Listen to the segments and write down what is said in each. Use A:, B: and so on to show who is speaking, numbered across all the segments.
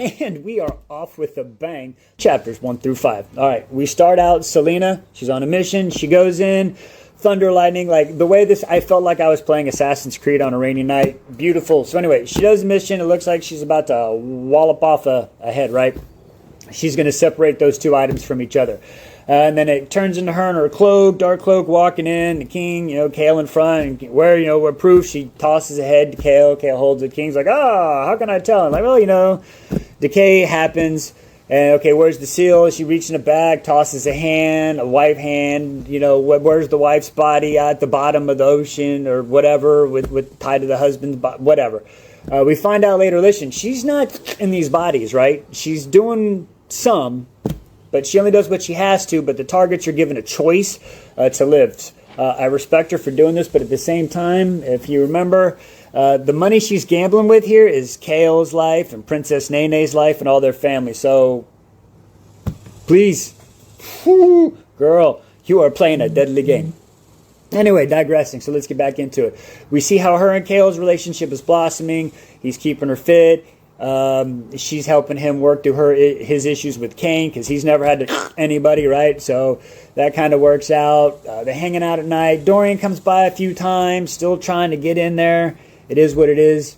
A: And we are off with a bang. Chapters 1 through 5. All right, we start out. Selena, she's on a mission. She goes in. Thunder, lightning, like the way this, I felt like I was playing Assassin's Creed on a rainy night. Beautiful. So anyway, she does a mission. It looks like she's about to wallop off a head, right? She's going to separate those two items from each other. And then it turns into her in her cloak, dark cloak, walking in. The king, Kale in front. And we're proof. She tosses a head to Kale. Kale holds it. King's like, how can I tell? I'm like, well, decay happens. And, okay, where's the seal? She reaches in the bag, tosses a hand, a wife hand. Where's the wife's body? At the bottom of the ocean or whatever, with tied to the husband's body, whatever. We find out later, listen, she's not in these bodies, right? She's doing some, but she only does what she has to, but the targets are given a choice to live. I respect her for doing this, but at the same time, if you remember, the money she's gambling with here is Kale's life and Princess Nene's life and all their family. So, please, girl, you are playing a deadly game. Anyway, digressing, so let's get back into it. We see how her and Kale's relationship is blossoming. He's keeping her fit. She's helping him work through his issues with Kane because he's never had anybody, right? So that kind of works out. They're hanging out at night. Dorian comes by a few times, still trying to get in there. It is what it is.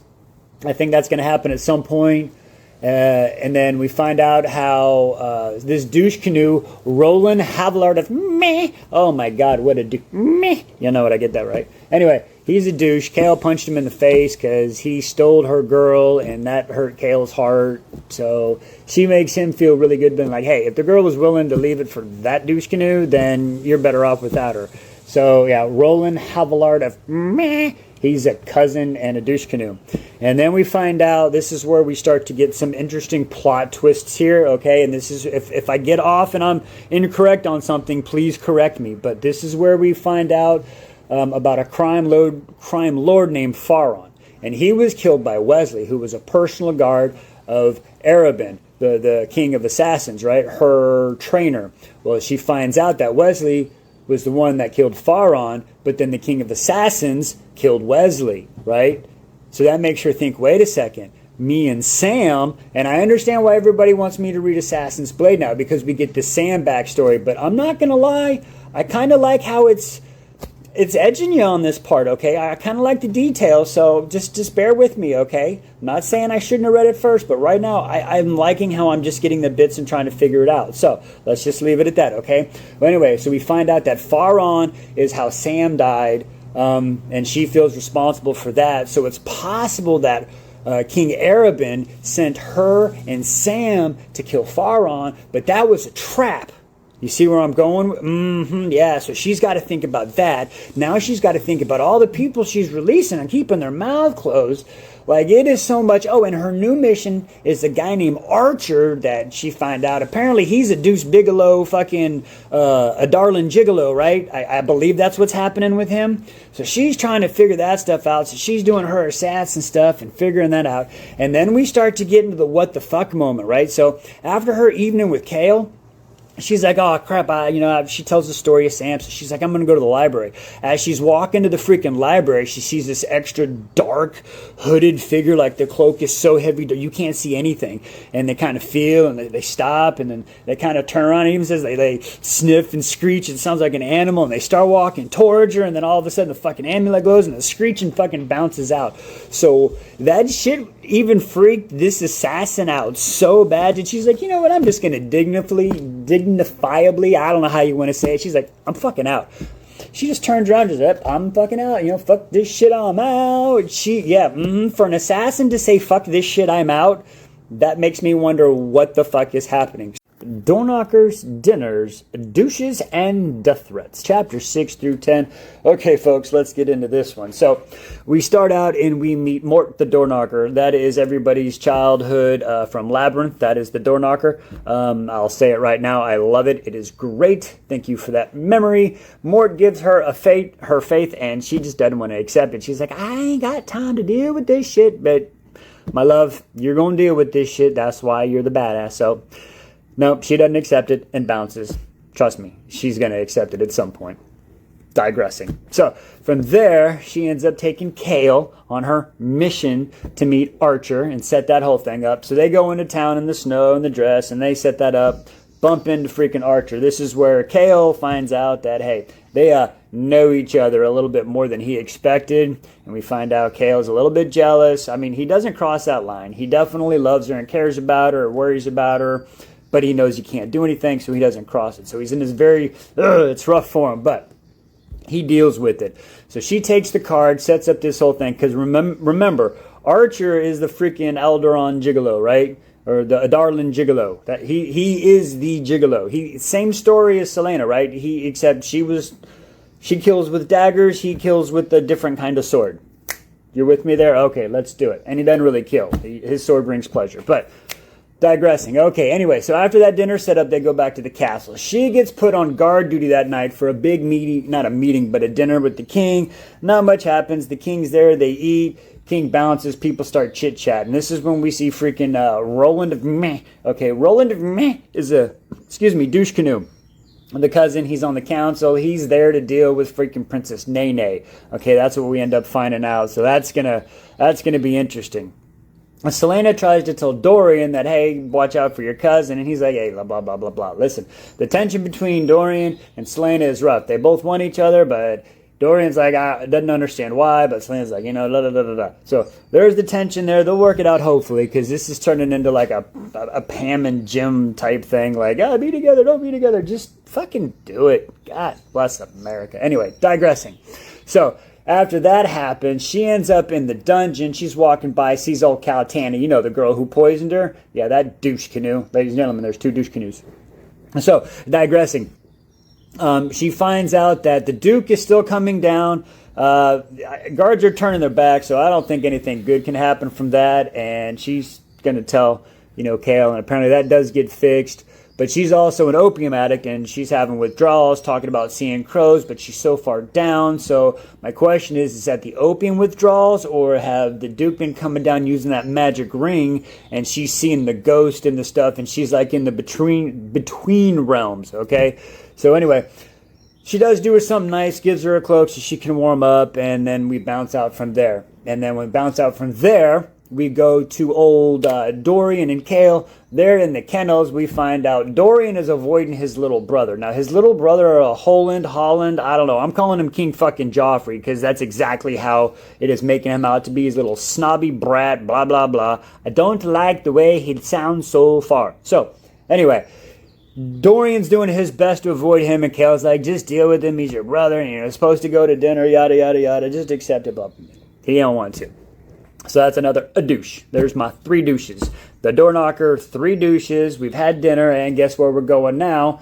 A: I think that's going to happen at some point. And then we find out how this douche canoe, Roland Havillard of meh. Oh my God, what a douche. Meh. You know what, I get that right. Anyway, he's a douche. Kale punched him in the face because he stole her girl and that hurt Kale's heart. So she makes him feel really good, being like, hey, if the girl was willing to leave it for that douche canoe, then you're better off without her. So yeah, Roland Havillard of meh. He's a cousin and a douche canoe. And then we find out, this is where we start to get some interesting plot twists here, okay? And this is, if I get off and I'm incorrect on something, please correct me. But this is where we find out about a crime lord named Faron. And he was killed by Wesley, who was a personal guard of Arabin, the king of assassins, right? Her trainer. Well, she finds out that Wesley was the one that killed Faron, but then the king of assassins killed Wesley, right? So that makes her think, wait a second, me and Sam, and I understand why everybody wants me to read Assassin's Blade now, because we get the Sam backstory, but I'm not going to lie, I kind of like how it's edging you on this part, okay? I kind of like the details, so just bear with me, okay? I'm not saying I shouldn't have read it first, but right now I'm liking how I'm just getting the bits and trying to figure it out. So let's just leave it at that, okay? Well, anyway, so we find out that Faron is how Sam died, and she feels responsible for that. So it's possible that King Arabin sent her and Sam to kill Faron, but that was a trap. You see where I'm going? Yeah, so she's got to think about that. Now she's got to think about all the people she's releasing and keeping their mouth closed. Like, it is so much. Oh, and her new mission is a guy named Archer that she find out. Apparently, he's a Deuce Bigelow, fucking a darling gigolo, right? I believe that's what's happening with him. So she's trying to figure that stuff out. So she's doing her assassin stuff and figuring that out. And then we start to get into the what the fuck moment, right? So after her evening with Kale, she's like, oh, crap, she tells the story of Sam, so she's like, I'm going to go to the library. As she's walking to the freaking library, she sees this extra dark, hooded figure, like the cloak is so heavy that you can't see anything. And they kind of feel, and they stop, and then they kind of turn around, and even says they sniff and screech, it sounds like an animal, and they start walking towards her, and then all of a sudden the fucking amulet goes, and the screeching fucking bounces out. So that shit even freaked this assassin out so bad, and she's like, you know what, I'm just going to dignifiably, I don't know how you want to say it, she's like, I'm fucking out. She just turns around and says, I'm fucking out, fuck this shit, I'm out. For an assassin to say, fuck this shit, I'm out, that makes me wonder what the fuck is happening. Door knockers, dinners, douches, and death threats. Chapter 6 through 10. Okay, folks, let's get into this one. So, we start out and we meet Mort the door knocker. That is everybody's childhood from Labyrinth. That is the door knocker. I'll say it right now. I love it. It is great. Thank you for that memory. Mort gives her her faith, and she just doesn't want to accept it. She's like, I ain't got time to deal with this shit, but my love, you're going to deal with this shit. That's why you're the badass. So, nope, she doesn't accept it and bounces. Trust me, she's going to accept it at some point. digressing. So from there, she ends up taking Kale on her mission to meet Archer and set that whole thing up. So they go into town in the snow and the dress, and they set that up, bump into freaking Archer. This is where Kale finds out that, hey, they know each other a little bit more than he expected. And we find out Kale's a little bit jealous. I mean, he doesn't cross that line. He definitely loves her and cares about her or worries about her, but he knows he can't do anything, so he doesn't cross it. So he's in this very, it's rough for him, but he deals with it. So she takes the card, sets up this whole thing, because remember, Archer is the freaking Alderaan Gigolo, right? Or the Adarlan Gigolo. That he is the Gigolo. Same story as Selena, right? Except she kills with daggers, he kills with a different kind of sword. You're with me there? Okay, let's do it. And he doesn't really kill. His sword brings pleasure. But digressing. Okay, anyway, so after that dinner set up, they go back to the castle. She gets put on guard duty that night for a big meeting, not a meeting, but a dinner with the king. Not much happens. The king's there, they eat. King bounces, people start chit-chatting. This is when we see freaking Roland of Meh. Okay, Roland of Meh is douche canoe. The cousin, he's on the council. He's there to deal with freaking Princess Nene. Okay, that's what we end up finding out. So that's gonna be interesting. Selena tries to tell Dorian that, hey, watch out for your cousin. And he's like, hey, blah, blah, blah, blah, blah. Listen, the tension between Dorian and Selena is rough. They both want each other, but Dorian's like, doesn't understand why, but Selena's like, da, da, da, da, da. So there's the tension there. They'll work it out, hopefully, because this is turning into like a Pam and Jim type thing. Like, be together, don't be together. Just fucking do it. God bless America. Anyway, digressing. So after that happens, she ends up in the dungeon. She's walking by, sees old Caltana. You know, the girl who poisoned her? Yeah, that douche canoe. Ladies and gentlemen, there's 2 douche canoes. So, digressing. She finds out that the Duke is still coming down. Guards are turning their back, so I don't think anything good can happen from that. And she's going to tell, Kale, and apparently that does get fixed. But she's also an opium addict, and she's having withdrawals, talking about seeing crows, but she's so far down. So my question is that the opium withdrawals, or have the Duke been coming down using that magic ring, and she's seeing the ghost and the stuff, and she's like in the between realms, okay? So anyway, she does do her something nice, gives her a cloak so she can warm up, and then we bounce out from there. And then when we bounce out from there, we go to old Dorian and Kale. They're in the kennels. We find out Dorian is avoiding his little brother. Now, his little brother, Holland, I don't know. I'm calling him King fucking Joffrey because that's exactly how it is making him out to be. His little snobby brat, blah, blah, blah. I don't like the way he sounds so far. So, anyway, Dorian's doing his best to avoid him, and Kale's like, just deal with him. He's your brother, and you're supposed to go to dinner, yada, yada, yada. Just accept it. He don't want to. So that's another douche. There's my 3 douches. The door knocker, 3 douches. We've had dinner, and guess where we're going now?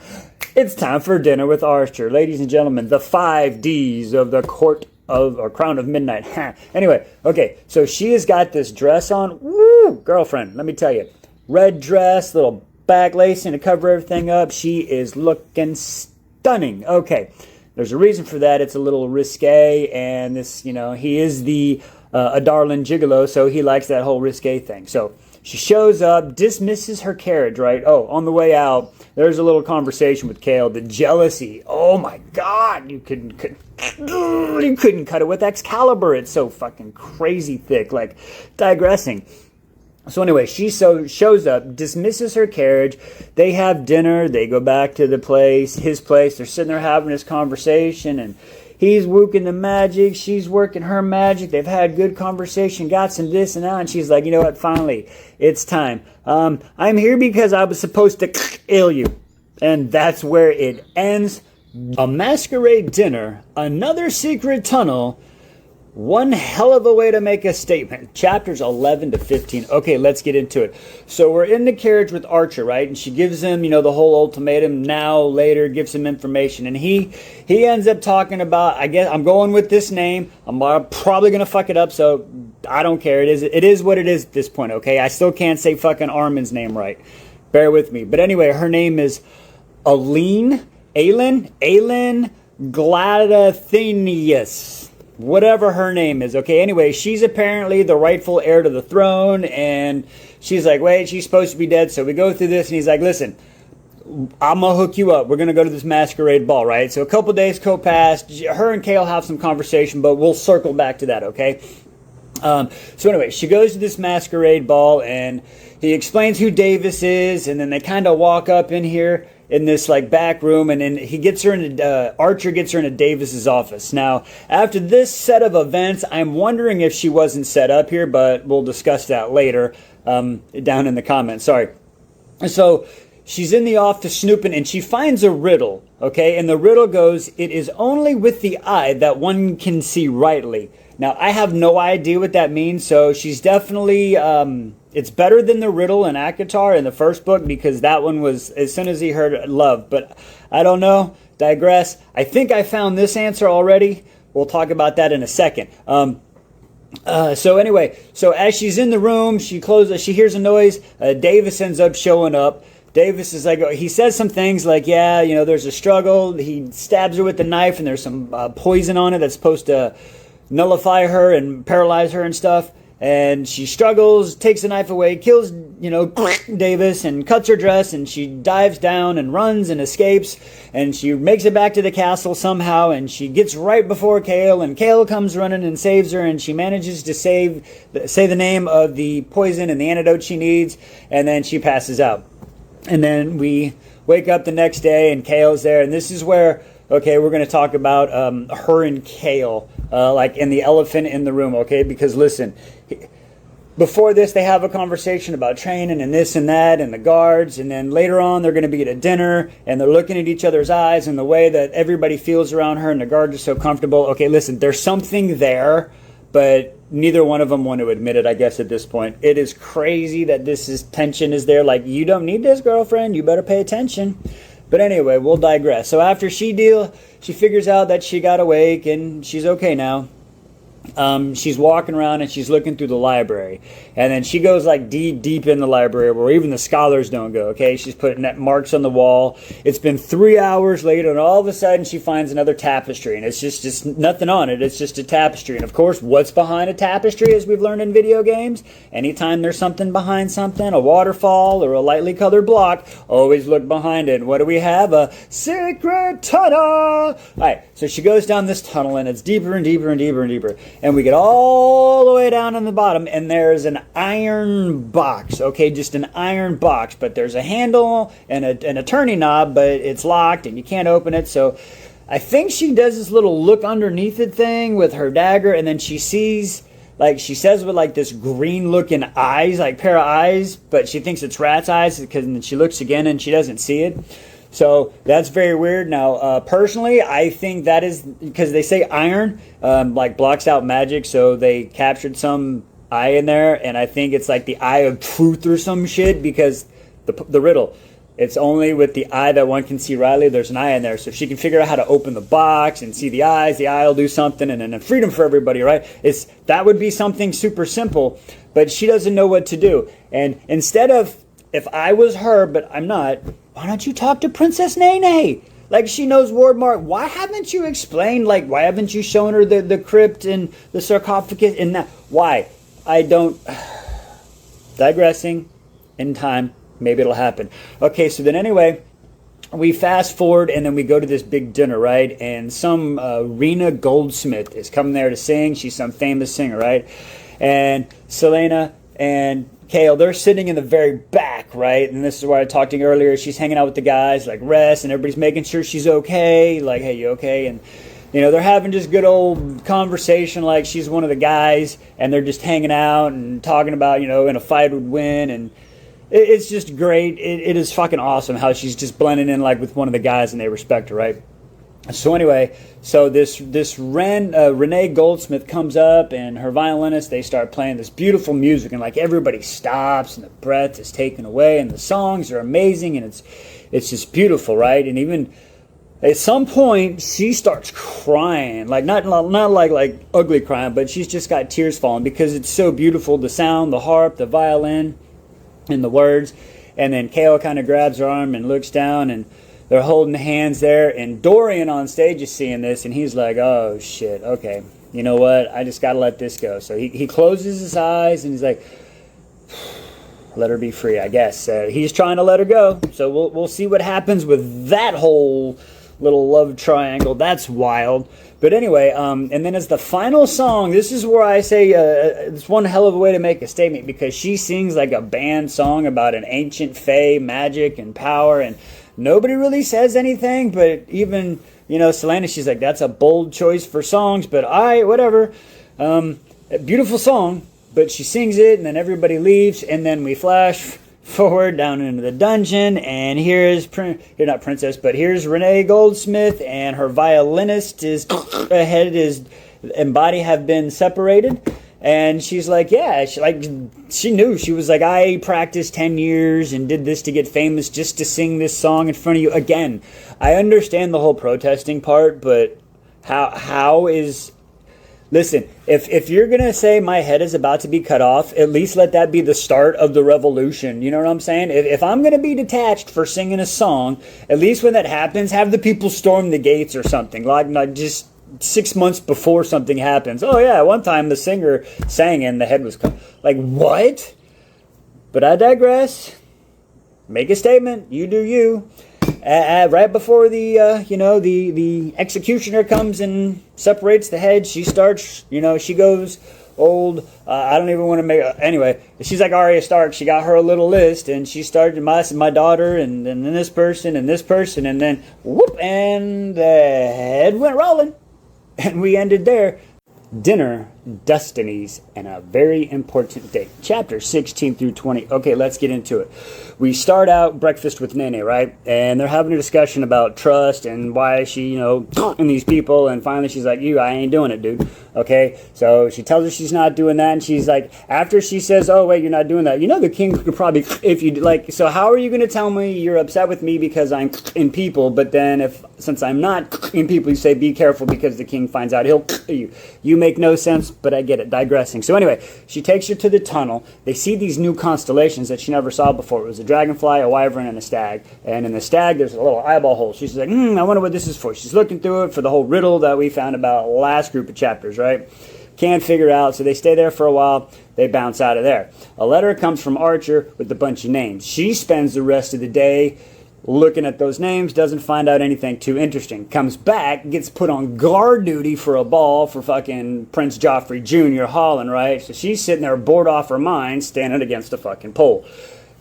A: It's time for dinner with Archer. Ladies and gentlemen, the 5 Ds of the Court of, or Crown of Midnight. Anyway, okay, so she has got this dress on. Woo! Girlfriend, let me tell you. Red dress, little back lacing to cover everything up. She is looking stunning. Okay, there's a reason for that. It's a little risque, and this, he is a darling gigolo, so he likes that whole risque thing. So she shows up, dismisses her carriage, right? Oh, on the way out, there's a little conversation with Kale. The jealousy. Oh my God, you couldn't cut it with Excalibur. It's so fucking crazy thick. Like, digressing. So anyway, she shows up, dismisses her carriage. They have dinner. They go back to his place. They're sitting there having this conversation, and he's working the magic. She's working her magic. They've had good conversation, got some this and that. And she's like, you know what? Finally, it's time. I'm here because I was supposed to kill you. And that's where it ends. A masquerade dinner, another secret tunnel. One hell of a way to make a statement. Chapters 11 to 15. Okay, let's get into it. So we're in the carriage with Archer, right? And she gives him, the whole ultimatum. Now, later, gives him information. And he ends up talking about, I guess, I'm going with this name. I'm probably going to fuck it up, so I don't care. It is what it is at this point, okay? I still can't say fucking Armin's name right. Bear with me. But anyway, her name is Aelin Gladathenius. Whatever her name is, okay? Anyway, she's apparently the rightful heir to the throne, and she's like, wait, she's supposed to be dead, so we go through this, and he's like, listen, I'm gonna hook you up. We're gonna go to this masquerade ball, right? So a couple days go past. Her and Kale have some conversation, but we'll circle back to that, okay? So anyway, she goes to this masquerade ball, and he explains who Davis is, and then they kind of walk up in here in this like back room, and then he gets her into Archer gets her into Davis's office. Now, after this set of events, I'm wondering if she wasn't set up here, but we'll discuss that later down in the comments. Sorry. So she's in the office snooping, and she finds a riddle, okay? And the riddle goes, "It is only with the eye that one can see rightly." Now, I have no idea what that means, so she's definitely, it's better than the riddle in Akatar in the first book, because that one was, as soon as he heard love, but I don't know, digress. I think I found this answer already. We'll talk about that in a second. So anyway, so as she's in the room, she hears a noise, Davis ends up showing up. Davis is like, he says some things like, yeah, you know, there's a struggle. He stabs her with the knife, and there's some poison on it that's supposed to nullify her and paralyze her and stuff. And she struggles, takes the knife away, kills, Davis, and cuts her dress, and she dives down and runs and escapes, and she makes it back to the castle somehow, and she gets right before Kale, and Kale comes running and saves her, and she manages to say the name of the poison and the antidote she needs, and then she passes out. And then we wake up the next day, and Kale's there, and this is where, okay, we're going to talk about her and Kale, like in the elephant in the room, okay? Because listen, before this, they have a conversation about training and this and that and the guards, and then later on, they're going to be at a dinner, and they're looking at each other's eyes and the way that everybody feels around her, and the guards are so comfortable. Okay, listen, there's something there, but neither one of them want to admit it, I guess, at this point. It is crazy that tension is there. Like, you don't need this, girlfriend. You better pay attention. But anyway, we'll digress. So after she figures out that she got awake and she's okay now. She's walking around and she's looking through the library, and then she goes like deep in the library where even the scholars don't go. Okay, she's putting that marks on the wall. It's been 3 hours later, and all of a sudden she finds another tapestry, and it's just nothing on it. It's just a tapestry. And of course, what's behind a tapestry, as we've learned in video games? Anytime there's something behind something, a waterfall or a lightly colored block, always look behind it. What do we have? A secret tunnel. All right, so she goes down this tunnel, and it's deeper and deeper and deeper and deeper. And we get all the way down in the bottom, and there's an iron box, okay, just an iron box, but there's a handle and a turning knob, but it's locked and you can't open it. So I think she does this little look underneath it thing with her dagger, and then she sees, like she says with like this green looking eyes, like pair of eyes, but she thinks it's rat's eyes, because then she looks again and she doesn't see it. So that's very weird. Now, personally, I think that is because they say iron like blocks out magic, so they captured some eye in there, and I think it's like the eye of truth or some shit, because the riddle, it's only with the eye that one can see rightly. There's an eye in there, so if she can figure out how to open the box and see the eyes, the eye will do something, and then freedom for everybody, right? That would be something super simple, but she doesn't know what to do. And instead of, if I was her, but I'm not, why don't you talk to Princess Nene? Like, she knows Wardmark. Why haven't you explained, like, why haven't you shown her the crypt and the sarcophagus and that? Why? I don't. Digressing in time. Maybe it'll happen. Okay, so then anyway, we fast forward, and then we go to this big dinner, right? And some Rena Goldsmith is coming there to sing. She's some famous singer, right? And Selena and Kale, they're sitting in the very back, right? And this is where I talked to you earlier. She's hanging out with the guys, like rest, and everybody's making sure she's okay. Like, hey, you okay? And, they're having just good old conversation, like she's one of the guys, and they're just hanging out and talking about, in a fight would win. And it's just great. It is fucking awesome how she's just blending in, like, with one of the guys, and they respect her, right? So anyway, this Renee Goldsmith comes up, and her violinist, they start playing this beautiful music, and like everybody stops, and the breath is taken away, and the songs are amazing, and it's just beautiful, right? And even at some point, she starts crying, like not like ugly crying, but she's just got tears falling because it's so beautiful, the sound, the harp, the violin, and the words. And then Kale kind of grabs her arm and looks down, and they're holding hands there, and Dorian on stage is seeing this, and he's like, oh, shit, okay, you know what, I just got to let this go. So he closes his eyes, and he's like, let her be free, I guess. He's trying to let her go, so we'll see what happens with that whole little love triangle. That's wild. But anyway, and then as the final song, this is where I say it's one hell of a way to make a statement, because she sings like a band song about an ancient fae, magic, and power, and nobody really says anything, but even, Selena, she's like, that's a bold choice for songs, but whatever. A beautiful song, but she sings it, and then everybody leaves, and then we flash forward down into the dungeon, and here's not princess, but here's Renee Goldsmith, and her violinist head and body have been separated, and she's like, yeah, she knew. She was like, I practiced 10 years and did this to get famous just to sing this song in front of you. Again, I understand the whole protesting part, but how is... Listen, if you're going to say my head is about to be cut off, at least let that be the start of the revolution. You know what I'm saying? If I'm going to be detached for singing a song, at least when that happens, have the people storm the gates or something. Like just 6 months before something happens. Oh, yeah, one time the singer sang and the head was cut. Like, what? But I digress. Make a statement. You do you. Right before the executioner comes and separates the head, she starts, she goes old. I don't even want to make. Anyway, she's like Arya Stark. She got her a little list, and she started my daughter, and then this person, and this person, and then whoop, and the head went rolling, and we ended there. Dinner, destinies, and a very important date. Chapter 16 through 20. Okay, let's get into it. We start out breakfast with Nene, right? And they're having a discussion about trust and why she, and these people. And finally she's like, I ain't doing it, dude. Okay? So she tells her she's not doing that. And she's like, after she says, oh, wait, you're not doing that. The king could probably, if you, so how are you going to tell me you're upset with me because I'm in people, but then since I'm not in people, you say, be careful because the king finds out, he'll you. You make no sense, but I get it. Digressing. So anyway, she takes her to the tunnel. They see these new constellations that she never saw before. It was a dragonfly, a wyvern, and a stag. And in the stag, there's a little eyeball hole. She's like, I wonder what this is for. She's looking through it for the whole riddle that we found about last group of chapters, right? Can't figure out, so they stay there for a while. They bounce out of there. A letter comes from Archer with a bunch of names. She spends the rest of the day looking at those names, doesn't find out anything too interesting. Comes back, gets put on guard duty for a ball for fucking Prince Joffrey Jr. Holland, right? So she's sitting there bored off her mind, standing against a fucking pole.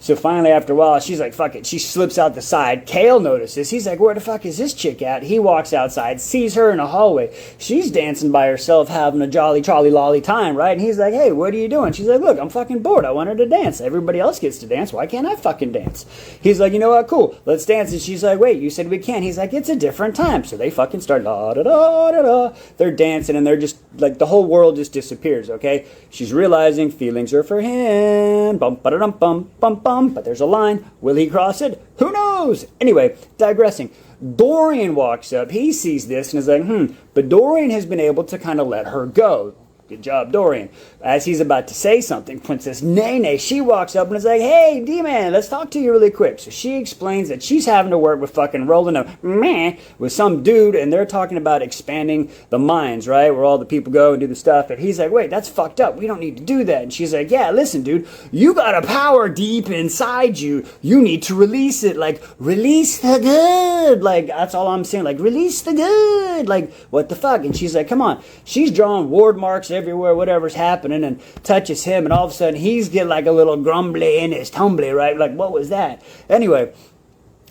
A: So finally, after a while, she's like, fuck it. She slips out the side. Kale notices. He's like, where the fuck is this chick at? He walks outside, sees her in a hallway. She's dancing by herself, having a jolly, trolley, lolly time, right? And he's like, hey, what are you doing? She's like, look, I'm fucking bored. I want her to dance. Everybody else gets to dance. Why can't I fucking dance? He's like, you know what? Cool. Let's dance. And she's like, wait, you said we can't. He's like, it's a different time. So they fucking start, da-da-da-da-da. They're dancing, and they're just, like, the whole world just disappears, okay? She's realizing feelings are for him. Bum-ba-da-dum-bum-bum-bum. But there's a line. Will he cross it? Who knows? Anyway, digressing. Dorian walks up. He sees this and is like, But Dorian has been able to kind of let her go. Good job, Dorian. As he's about to say something, Princess Nene, she walks up and is like, hey, D-Man, let's talk to you really quick. So she explains that she's having to work with fucking rolling a meh with some dude, and they're talking about expanding the mines, right, where all the people go and do the stuff. And he's like, wait, that's fucked up. We don't need to do that. And she's like, yeah, listen, dude, you got a power deep inside you. You need to release it. Like, release the good. Like, that's all I'm saying. Like, release the good. Like, what the fuck? And she's like, come on. She's drawing ward marks everywhere, whatever's happening, and touches him, and all of a sudden he's getting like a little grumbly in his tumbly, right? Like, what was that? Anyway,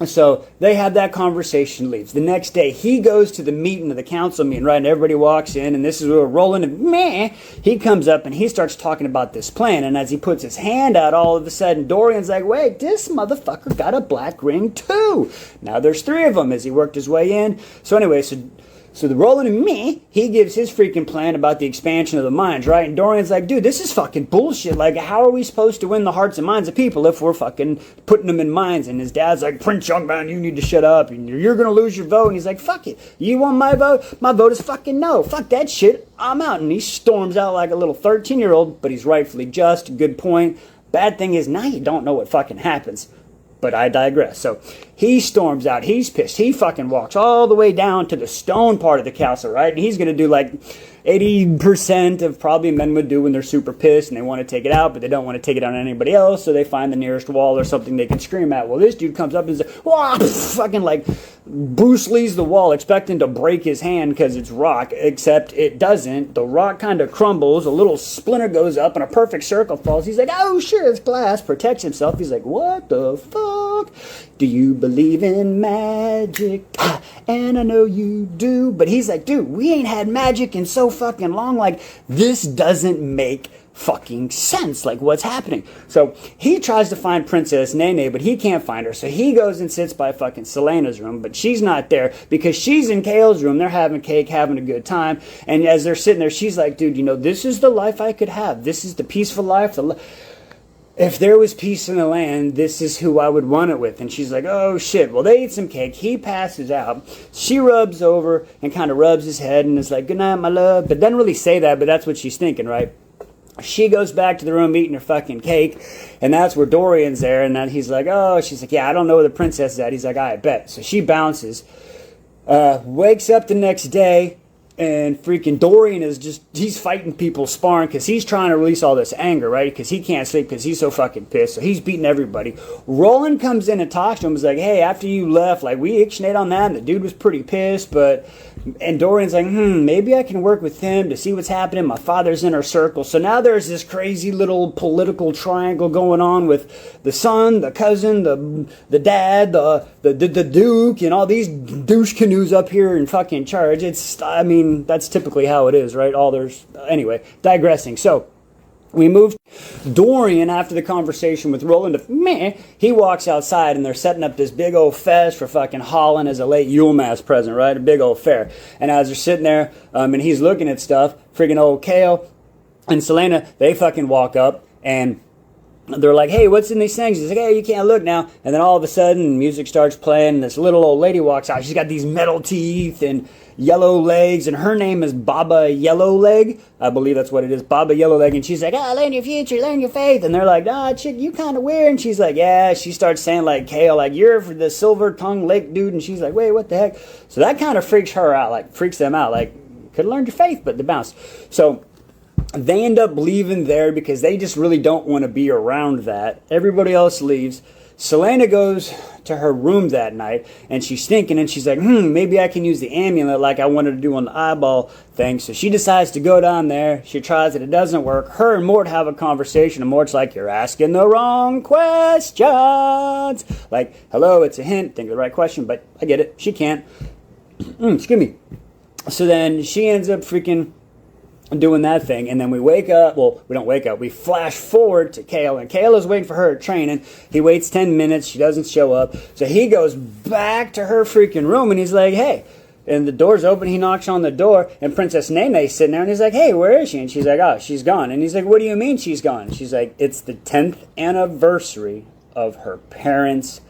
A: so they have that conversation, leaves. The next day, he goes to the meeting of the council meeting, right? And everybody walks in, and this is where we're rolling, and meh, he comes up and he starts talking about this plan. And as he puts his hand out, all of a sudden, Dorian's like, wait, this motherfucker got a black ring too. Now there's 3 of them as he worked his way in. So anyway, so the Roland and me, he gives his freaking plan about the expansion of the mines, right? And Dorian's like, dude, this is fucking bullshit. Like, how are we supposed to win the hearts and minds of people if we're fucking putting them in mines? And his dad's like, Prince Young Man, you need to shut up. And you're going to lose your vote. And he's like, fuck it. You want my vote? My vote is fucking no. Fuck that shit. I'm out. And he storms out like a little 13-year-old, but he's rightfully just. Good point. Bad thing is, now you don't know what fucking happens. But I digress. So he storms out. He's pissed. He fucking walks all the way down to the stone part of the castle, right? And he's going to do like 80% of probably men would do when they're super pissed and they want to take it out, but they don't want to take it out on anybody else, so they find the nearest wall or something they can scream at. Well, this dude comes up and is like, wah, fucking like Bruce Lee's the wall, expecting to break his hand because it's rock, except it doesn't. The rock kind of crumbles, a little splinter goes up, and a perfect circle falls. He's like, oh, sure, it's glass. Protects himself. He's like, what the fuck? Do you believe in magic? And I know you do. But he's like, dude, we ain't had magic in so fucking long. Like, this doesn't make fucking sense. Like, what's happening? So he tries to find Princess Nene, but he can't find her. So he goes and sits by fucking Selena's room, but she's not there because she's in Kale's room. They're having cake, having a good time. And as they're sitting there, she's like, dude, you know, this is the life I could have. This is the peaceful life. If there was peace in the land, this is who I would want it with. And she's like, oh shit. Well, they eat some cake. He passes out. She rubs over and kind of rubs his head and is like, good night, my love. But doesn't really say that, but that's what she's thinking, right? She goes back to the room eating her fucking cake, and that's where Dorian's there, and then he's like, oh, she's like, yeah, I don't know where the princess is at. He's like, I bet. So she bounces, wakes up the next day, and freaking Dorian is just, he's fighting people, sparring, because he's trying to release all this anger, right? Because he can't sleep because he's so fucking pissed. So he's beating everybody. Roland comes in and talks to him. He's like, hey, after you left, like, we ixnayed on that, and the dude was pretty pissed, but... And Dorian's like, maybe I can work with him to see what's happening. My father's in our circle. So now there's this crazy little political triangle going on with the son, the cousin, the dad, the duke, and all these douche canoes up here in fucking charge. It's, I mean, that's typically how it is, right? Anyway, digressing. So we moved Dorian after the conversation with Roland. He walks outside and they're setting up this big old fest for fucking Holland as a late Yule Mass present, right? A big old fair. And as they're sitting there and he's looking at stuff, friggin' old Kale and Selena, they fucking walk up and they're like, hey, what's in these things? He's like, hey, you can't look now. And then all of a sudden, music starts playing, and this little old lady walks out. She's got these metal teeth and yellow legs, and her name is Baba Yellowleg. I believe that's what it is, Baba Yellowleg. And she's like, learn your future, learn your faith. And they're like, chick, you kind of weird. And she's like, yeah. She starts saying, like, Kale, like, you're for the Silver Tongue Lake dude. And she's like, wait, what the heck? So that kind of freaks her out, like, freaks them out. Like, could have learned your faith, but they bounced. So they end up leaving there because they just really don't want to be around that. Everybody else leaves. Selena goes to her room that night, and she's thinking, and she's like, maybe I can use the amulet like I wanted to do on the eyeball thing. So she decides to go down there. She tries it. It doesn't work. Her and Mort have a conversation, and Mort's like, you're asking the wrong questions. Like, hello, it's a hint. Think of the right question, but I get it. She can't. Excuse me. So then she ends up freaking doing that thing, and then we wake up. Well, we don't wake up. We flash forward to Kale, and Kale is waiting for her at training. He waits 10 minutes. She doesn't show up. So he goes back to her freaking room, and he's like, hey. And the door's open. He knocks on the door, and Princess Nene's sitting there, and he's like, hey, where is she? And she's like, oh, she's gone. And he's like, what do you mean she's gone? She's like, it's the 10th anniversary of her parents'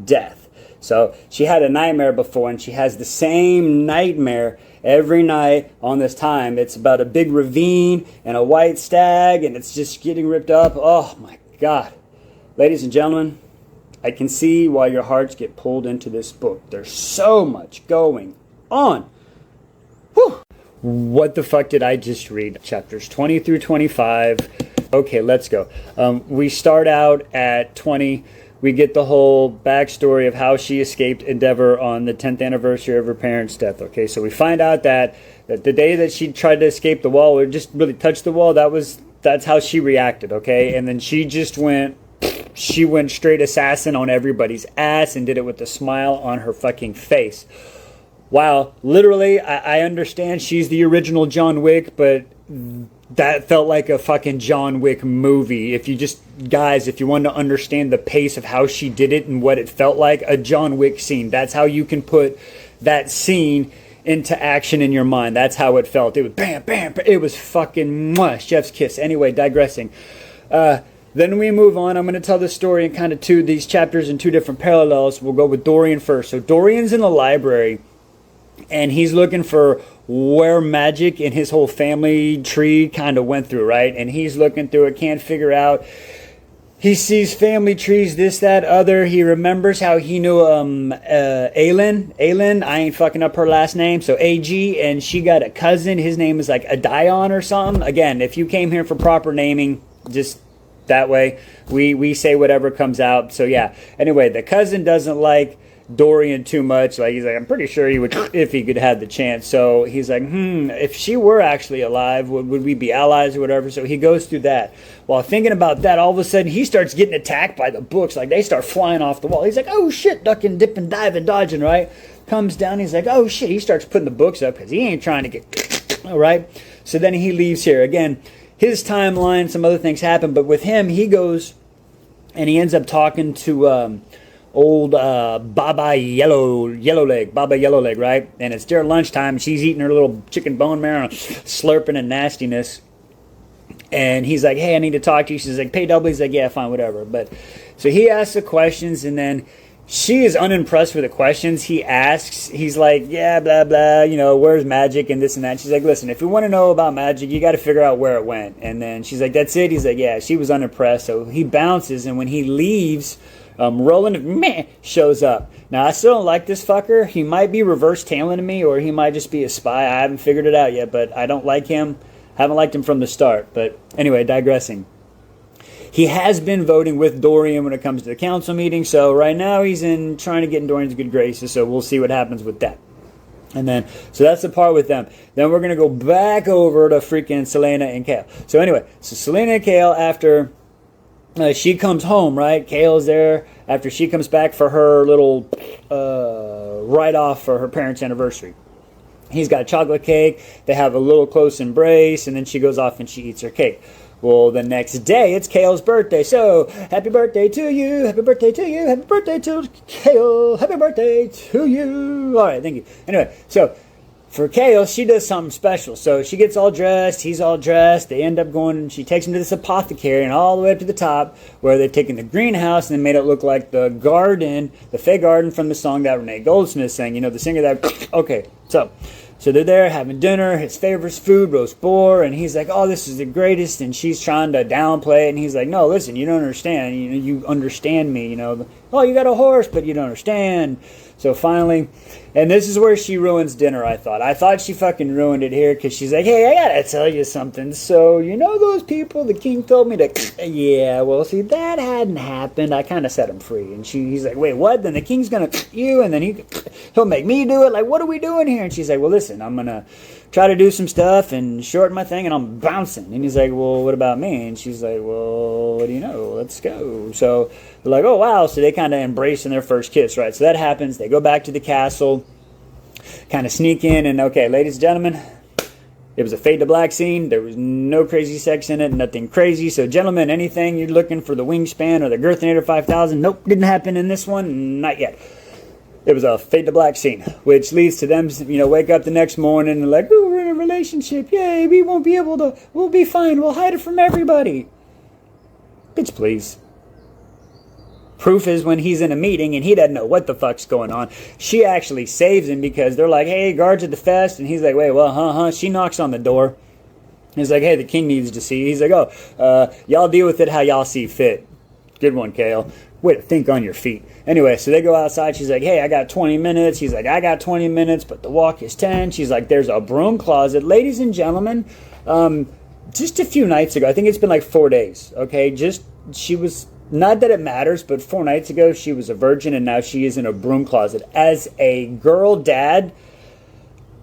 A: death. So she had a nightmare before, and she has the same nightmare every night on this time. It's about a big ravine and a white stag, and it's just getting ripped up. Oh my God. Ladies and gentlemen, I can see why your hearts get pulled into this book. There's so much going on. Whew. What the fuck did I just read? Chapters 20 through 25. Okay, let's go. We start out at 20. We get the whole backstory of how she escaped Endeavor on the 10th anniversary of her parents' death. Okay, so we find out that the day that she tried to escape the wall, or just really touched the wall, that's how she reacted, okay? And then she went straight assassin on everybody's ass and did it with a smile on her fucking face. Wow, literally, I understand she's the original John Wick, but that felt like a fucking John Wick movie. If you want to understand the pace of how she did it and what it felt like, a John Wick scene. That's how you can put that scene into action in your mind. That's how it felt. It was bam, bam, bam. It was fucking chef's kiss. Anyway, digressing. Then we move on. I'm going to tell this story in kind of these chapters in two different parallels. We'll go with Dorian first. So Dorian's in the library, and he's looking for where magic in his whole family tree kind of went through, right? And he's looking through it, can't figure out. He sees family trees, this, that, other. He remembers how he knew Aylin. I ain't fucking up her last name. So AG, and she got a cousin. His name is like Adion or something. Again, if you came here for proper naming, just that way. We say whatever comes out. So yeah. Anyway, the cousin doesn't like Dorian too much. Like, he's like, I'm pretty sure he would if he could have the chance. So he's like, if she were actually alive, would we be allies or whatever? So he goes through that. While thinking about that, all of a sudden he starts getting attacked by the books. Like, they start flying off the wall. He's like, oh shit, ducking, dipping, diving, dodging, right? Comes down, he's like, oh shit. He starts putting the books up because he ain't trying to get all right. So then he leaves here again. His timeline, some other things happen, but with him, he goes and he ends up talking to old Baba Yellowleg, right? And it's their lunchtime. She's eating her little chicken bone marrow, slurping and nastiness. And he's like, hey, I need to talk to you. She's like, pay double. He's like, yeah, fine, whatever. But so he asks the questions, and then she is unimpressed with the questions he asks. He's like, yeah, blah, blah, where's magic and this and that. She's like, listen, if you want to know about magic, you got to figure out where it went. And then she's like, that's it? He's like, yeah. She was unimpressed. So he bounces, and when he leaves, Roland shows up. Now, I still don't like this fucker. He might be reverse tailing me, or he might just be a spy. I haven't figured it out yet, but I don't like him. Haven't liked him from the start. But anyway, digressing. He has been voting with Dorian when it comes to the council meeting, so right now he's trying to get in Dorian's good graces, so we'll see what happens with that. And then, so that's the part with them. Then we're going to go back over to freaking Selena and Kale. So anyway, so Selena and Kale, after she comes home, right? Kale's there after she comes back for her little write-off for her parents' anniversary. He's got a chocolate cake. They have a little close embrace, and then she goes off and she eats her cake. Well, the next day, it's Kale's birthday. So, happy birthday to you. Happy birthday to you. Happy birthday to Kale. Happy birthday to you. All right, thank you. Anyway, so for Kale, she does something special. So she gets all dressed. He's all dressed. They end up going, she takes him to this apothecary and all the way up to the top where they've taken the greenhouse and they made it look like the garden, the Fay Garden from the song that Renee Goldsmith sang. The singer that, okay, so they're there having dinner, his favorite food, roast boar, and he's like, oh, this is the greatest, and she's trying to downplay it, and he's like, no, listen, you don't understand, you understand me, oh, you got a horse, but you don't understand. So finally, and this is where she ruins dinner, I thought she fucking ruined it here, because she's like, hey, I gotta tell you something, so, those people, the king told me to, yeah, well, see, that hadn't happened, I kind of set him free, and he's like, wait, what, then the king's gonna you, and then he'll make me do it, like, what are we doing here, and she's like, well, listen, I'm gonna try to do some stuff and shorten my thing, and I'm bouncing, and he's like, well, what about me, and she's like, well, what do you know, let's go, so they're like, oh, wow, so they kind of embrace in their first kiss, right, so that happens, they go back to the castle, kind of sneak in, and okay, ladies and gentlemen, it was a fade to black scene. There was no crazy sex in it, nothing crazy. So, gentlemen, anything you're looking for the wingspan or the Girthinator 5000, nope, didn't happen in this one, not yet. It was a fade to black scene, which leads to them, wake up the next morning and like, oh, we're in a relationship, yay, we'll be fine, we'll hide it from everybody. Bitch, please. Proof is when he's in a meeting and he doesn't know what the fuck's going on. She actually saves him because they're like, hey, guards at the fest. And he's like, wait, well, She knocks on the door. He's like, hey, the king needs to see you. He's like, oh, y'all deal with it how y'all see fit. Good one, Kale. Way to think on your feet. Anyway, so they go outside. She's like, hey, I got 20 minutes. He's like, I got 20 minutes, but the walk is 10. She's like, there's a broom closet. Ladies and gentlemen, just a few nights ago, I think it's been like 4 days, okay? She was... Not that it matters, but 4 nights ago, she was a virgin, and now she is in a broom closet. As a girl dad,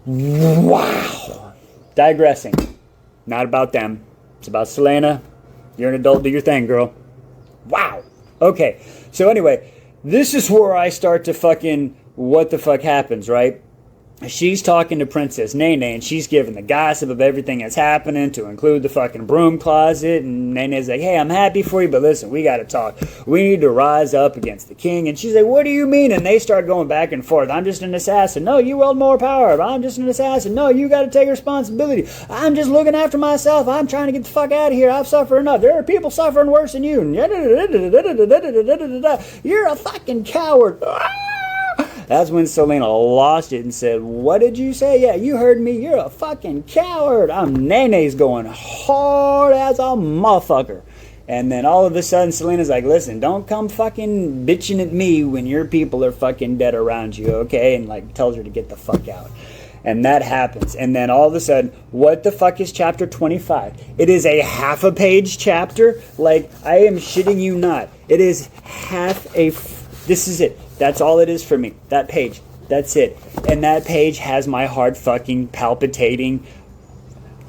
A: wow. Digressing. Not about them. It's about Selena. You're an adult, do your thing, girl. Wow. Okay, so anyway, this is where I start to fucking, what the fuck happens, right? She's talking to Princess Nene, and she's giving the gossip of everything that's happening, to include the fucking broom closet, and Nene's like, hey, I'm happy for you, but listen, we gotta talk. We need to rise up against the king, and she's like, what do you mean? And they start going back and forth. I'm just an assassin. No, you wield more power. I'm just an assassin. No, you gotta take responsibility. I'm just looking after myself. I'm trying to get the fuck out of here. I've suffered enough. There are people suffering worse than you. You're a fucking coward. That's when Selena lost it and said, what did you say? Yeah, you heard me. You're a fucking coward. Nene's going hard as a motherfucker. And then all of a sudden, Selena's like, listen, don't come fucking bitching at me when your people are fucking dead around you, okay? And like tells her to get the fuck out. And that happens. And then all of a sudden, what the fuck is chapter 25? It is a half a page chapter. Like, I am shitting you not. It is this is it. That's all it is for me. That page. That's it. And that page has my heart fucking palpitating.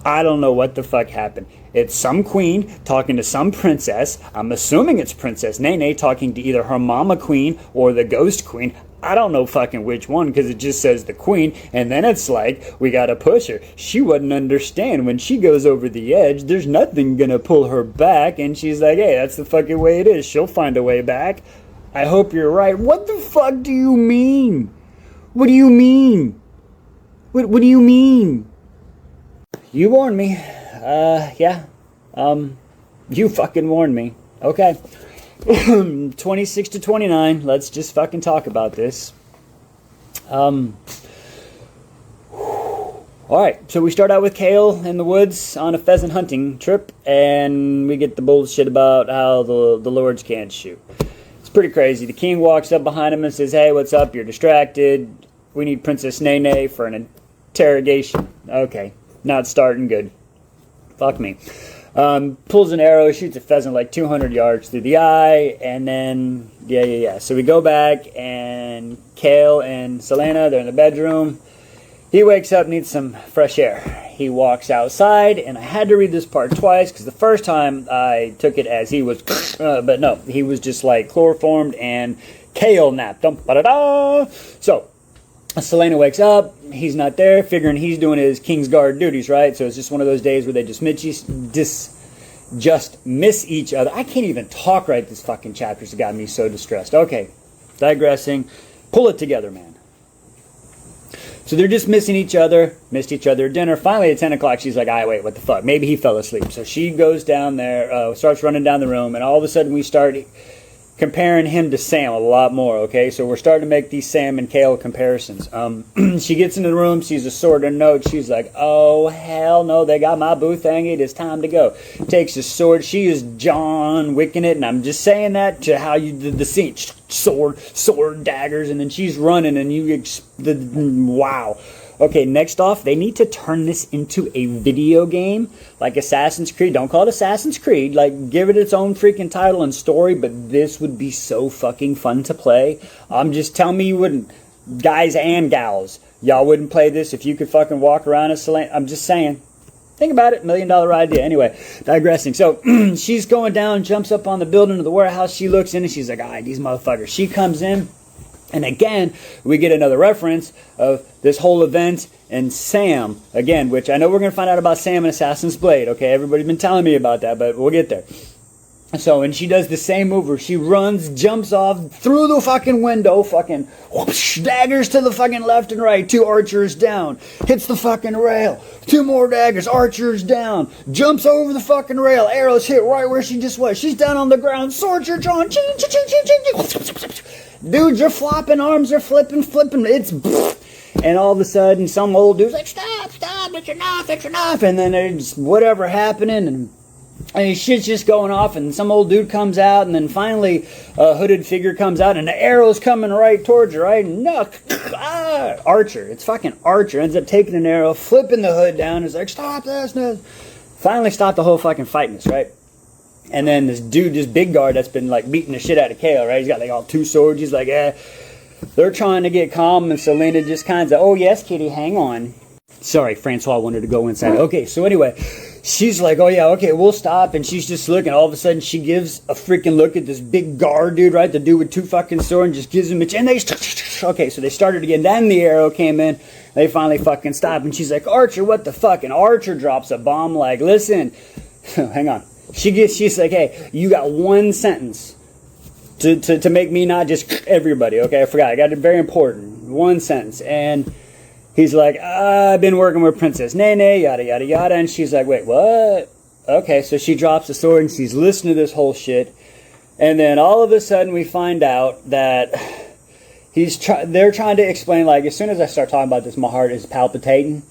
A: I don't know what the fuck happened. It's some queen talking to some princess. I'm assuming it's Princess Nene talking to either her mama queen or the ghost queen. I don't know fucking which one, because it just says the queen, and then it's like, we gotta push her. She wouldn't understand. When she goes over the edge, there's nothing gonna pull her back, and she's like, hey, that's the fucking way it is. She'll find a way back. I hope you're right. What the fuck do you mean? What do you mean? What do you mean? You warned me. Yeah. You fucking warned me. Okay. 26 to 29. Let's just fucking talk about this. Alright, so we start out with Kale in the woods on a pheasant hunting trip, and we get the bullshit about how the lords can't shoot. It's pretty crazy. The king walks up behind him and says, hey, what's up? You're distracted. We need Princess Nene for an interrogation. Okay, not starting good. Fuck me. Pulls an arrow, shoots a pheasant like 200 yards through the eye, and then, yeah. So we go back, and Kale and Selena, they're in the bedroom. He wakes up, needs some fresh air. He walks outside, and I had to read this part twice, because the first time I took it as he was, but no, he was just like chloroformed, and Kale napped him. So, Selena wakes up, he's not there, figuring he's doing his King's Guard duties, right? So it's just one of those days where they just miss each other. I can't even talk right this fucking chapter's got me so distressed. Okay, digressing. Pull it together, man. So they're just missed each other at dinner. Finally at 10 o'clock, she's like, wait, what the fuck? Maybe he fell asleep. So she goes down there, starts running down the room, and all of a sudden we start comparing him to Sam a lot more, okay? So we're starting to make these Sam and Kale comparisons. She gets into the room, sees a sword and a note. She's like, oh, hell no, they got my boo thing. It is time to go. Takes a sword. She is John Wicking it, and I'm just saying that to how you did the scene. Sword, daggers, and then she's running, and wow. Okay, next off, they need to turn this into a video game, like Assassin's Creed. Don't call it Assassin's Creed. Like, give it its own freaking title and story, but this would be so fucking fun to play. Just tell me you wouldn't. Guys and gals, y'all wouldn't play this if you could fucking walk around as Selena. I'm just saying. Think about it, $1 million idea. Anyway, digressing. So, she's going down, jumps up on the building of the warehouse. She looks in, and she's like, all right, these motherfuckers. She comes in. And again, we get another reference of this whole event and Sam, again, which I know we're going to find out about Sam and Assassin's Blade, okay? Everybody's been telling me about that, but we'll get there. So, and she does the same move where she runs, jumps off through the fucking window, fucking whoosh, daggers to the fucking left and right, 2 archers down, hits the fucking rail, 2 more daggers, archers down, jumps over the fucking rail, arrows hit right where she just was. She's down on the ground, swords are drawn, ching, ching, ching, ching, ching. Dudes are flopping, arms are flipping, it's and all of a sudden some old dude's like, stop, it's enough, and then there's whatever happening, and shit's just going off, and some old dude comes out, and then finally a hooded figure comes out, and the arrow's coming right towards her, right? Archer, it's fucking Archer, ends up taking an arrow, flipping the hood down, is like, stop this, finally stopped the whole fucking fighting, right? And then this dude, this big guard that's been like beating the shit out of Kale, right? He's got like all 2 swords. He's like, they're trying to get calm. And Selena just kind of, oh yes, kitty, hang on. Sorry, Francois wanted to go inside. Okay, so anyway, she's like, oh yeah, okay, we'll stop. And she's just looking. All of a sudden, she gives a freaking look at this big guard dude, right? The dude with 2 fucking swords, and just gives him a, and they, okay, so they started again. Then the arrow came in. They finally fucking stopped. And she's like, Archer, what the fuck? And Archer drops a bomb like, listen, hang on. She's like, hey, you got 1 sentence to make me not just everybody, okay? I forgot. I got it very important. 1 sentence. And he's like, I've been working with Princess Nene, yada, yada, yada. And she's like, wait, what? Okay, so she drops the sword and she's listening to this whole shit. And then all of a sudden we find out that they're trying to explain, like, as soon as I start talking about this, my heart is palpitating.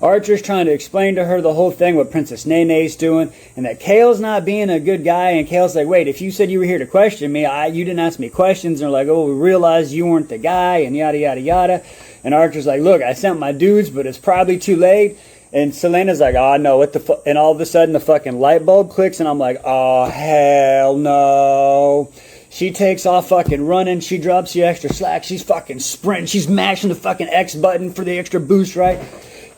A: Archer's trying to explain to her the whole thing, what Princess Nene's doing, and that Kale's not being a good guy. And Kale's like, wait, if you said you were here to question me, you didn't ask me questions. And they're like, oh, we realized you weren't the guy, and yada, yada, yada. And Archer's like, look, I sent my dudes, but it's probably too late. And Selena's like, oh, no, what the fuck? And all of a sudden, the fucking light bulb clicks, and I'm like, oh, hell no. She takes off fucking running. She drops the extra slack. She's fucking sprinting. She's mashing the fucking X button for the extra boost, right?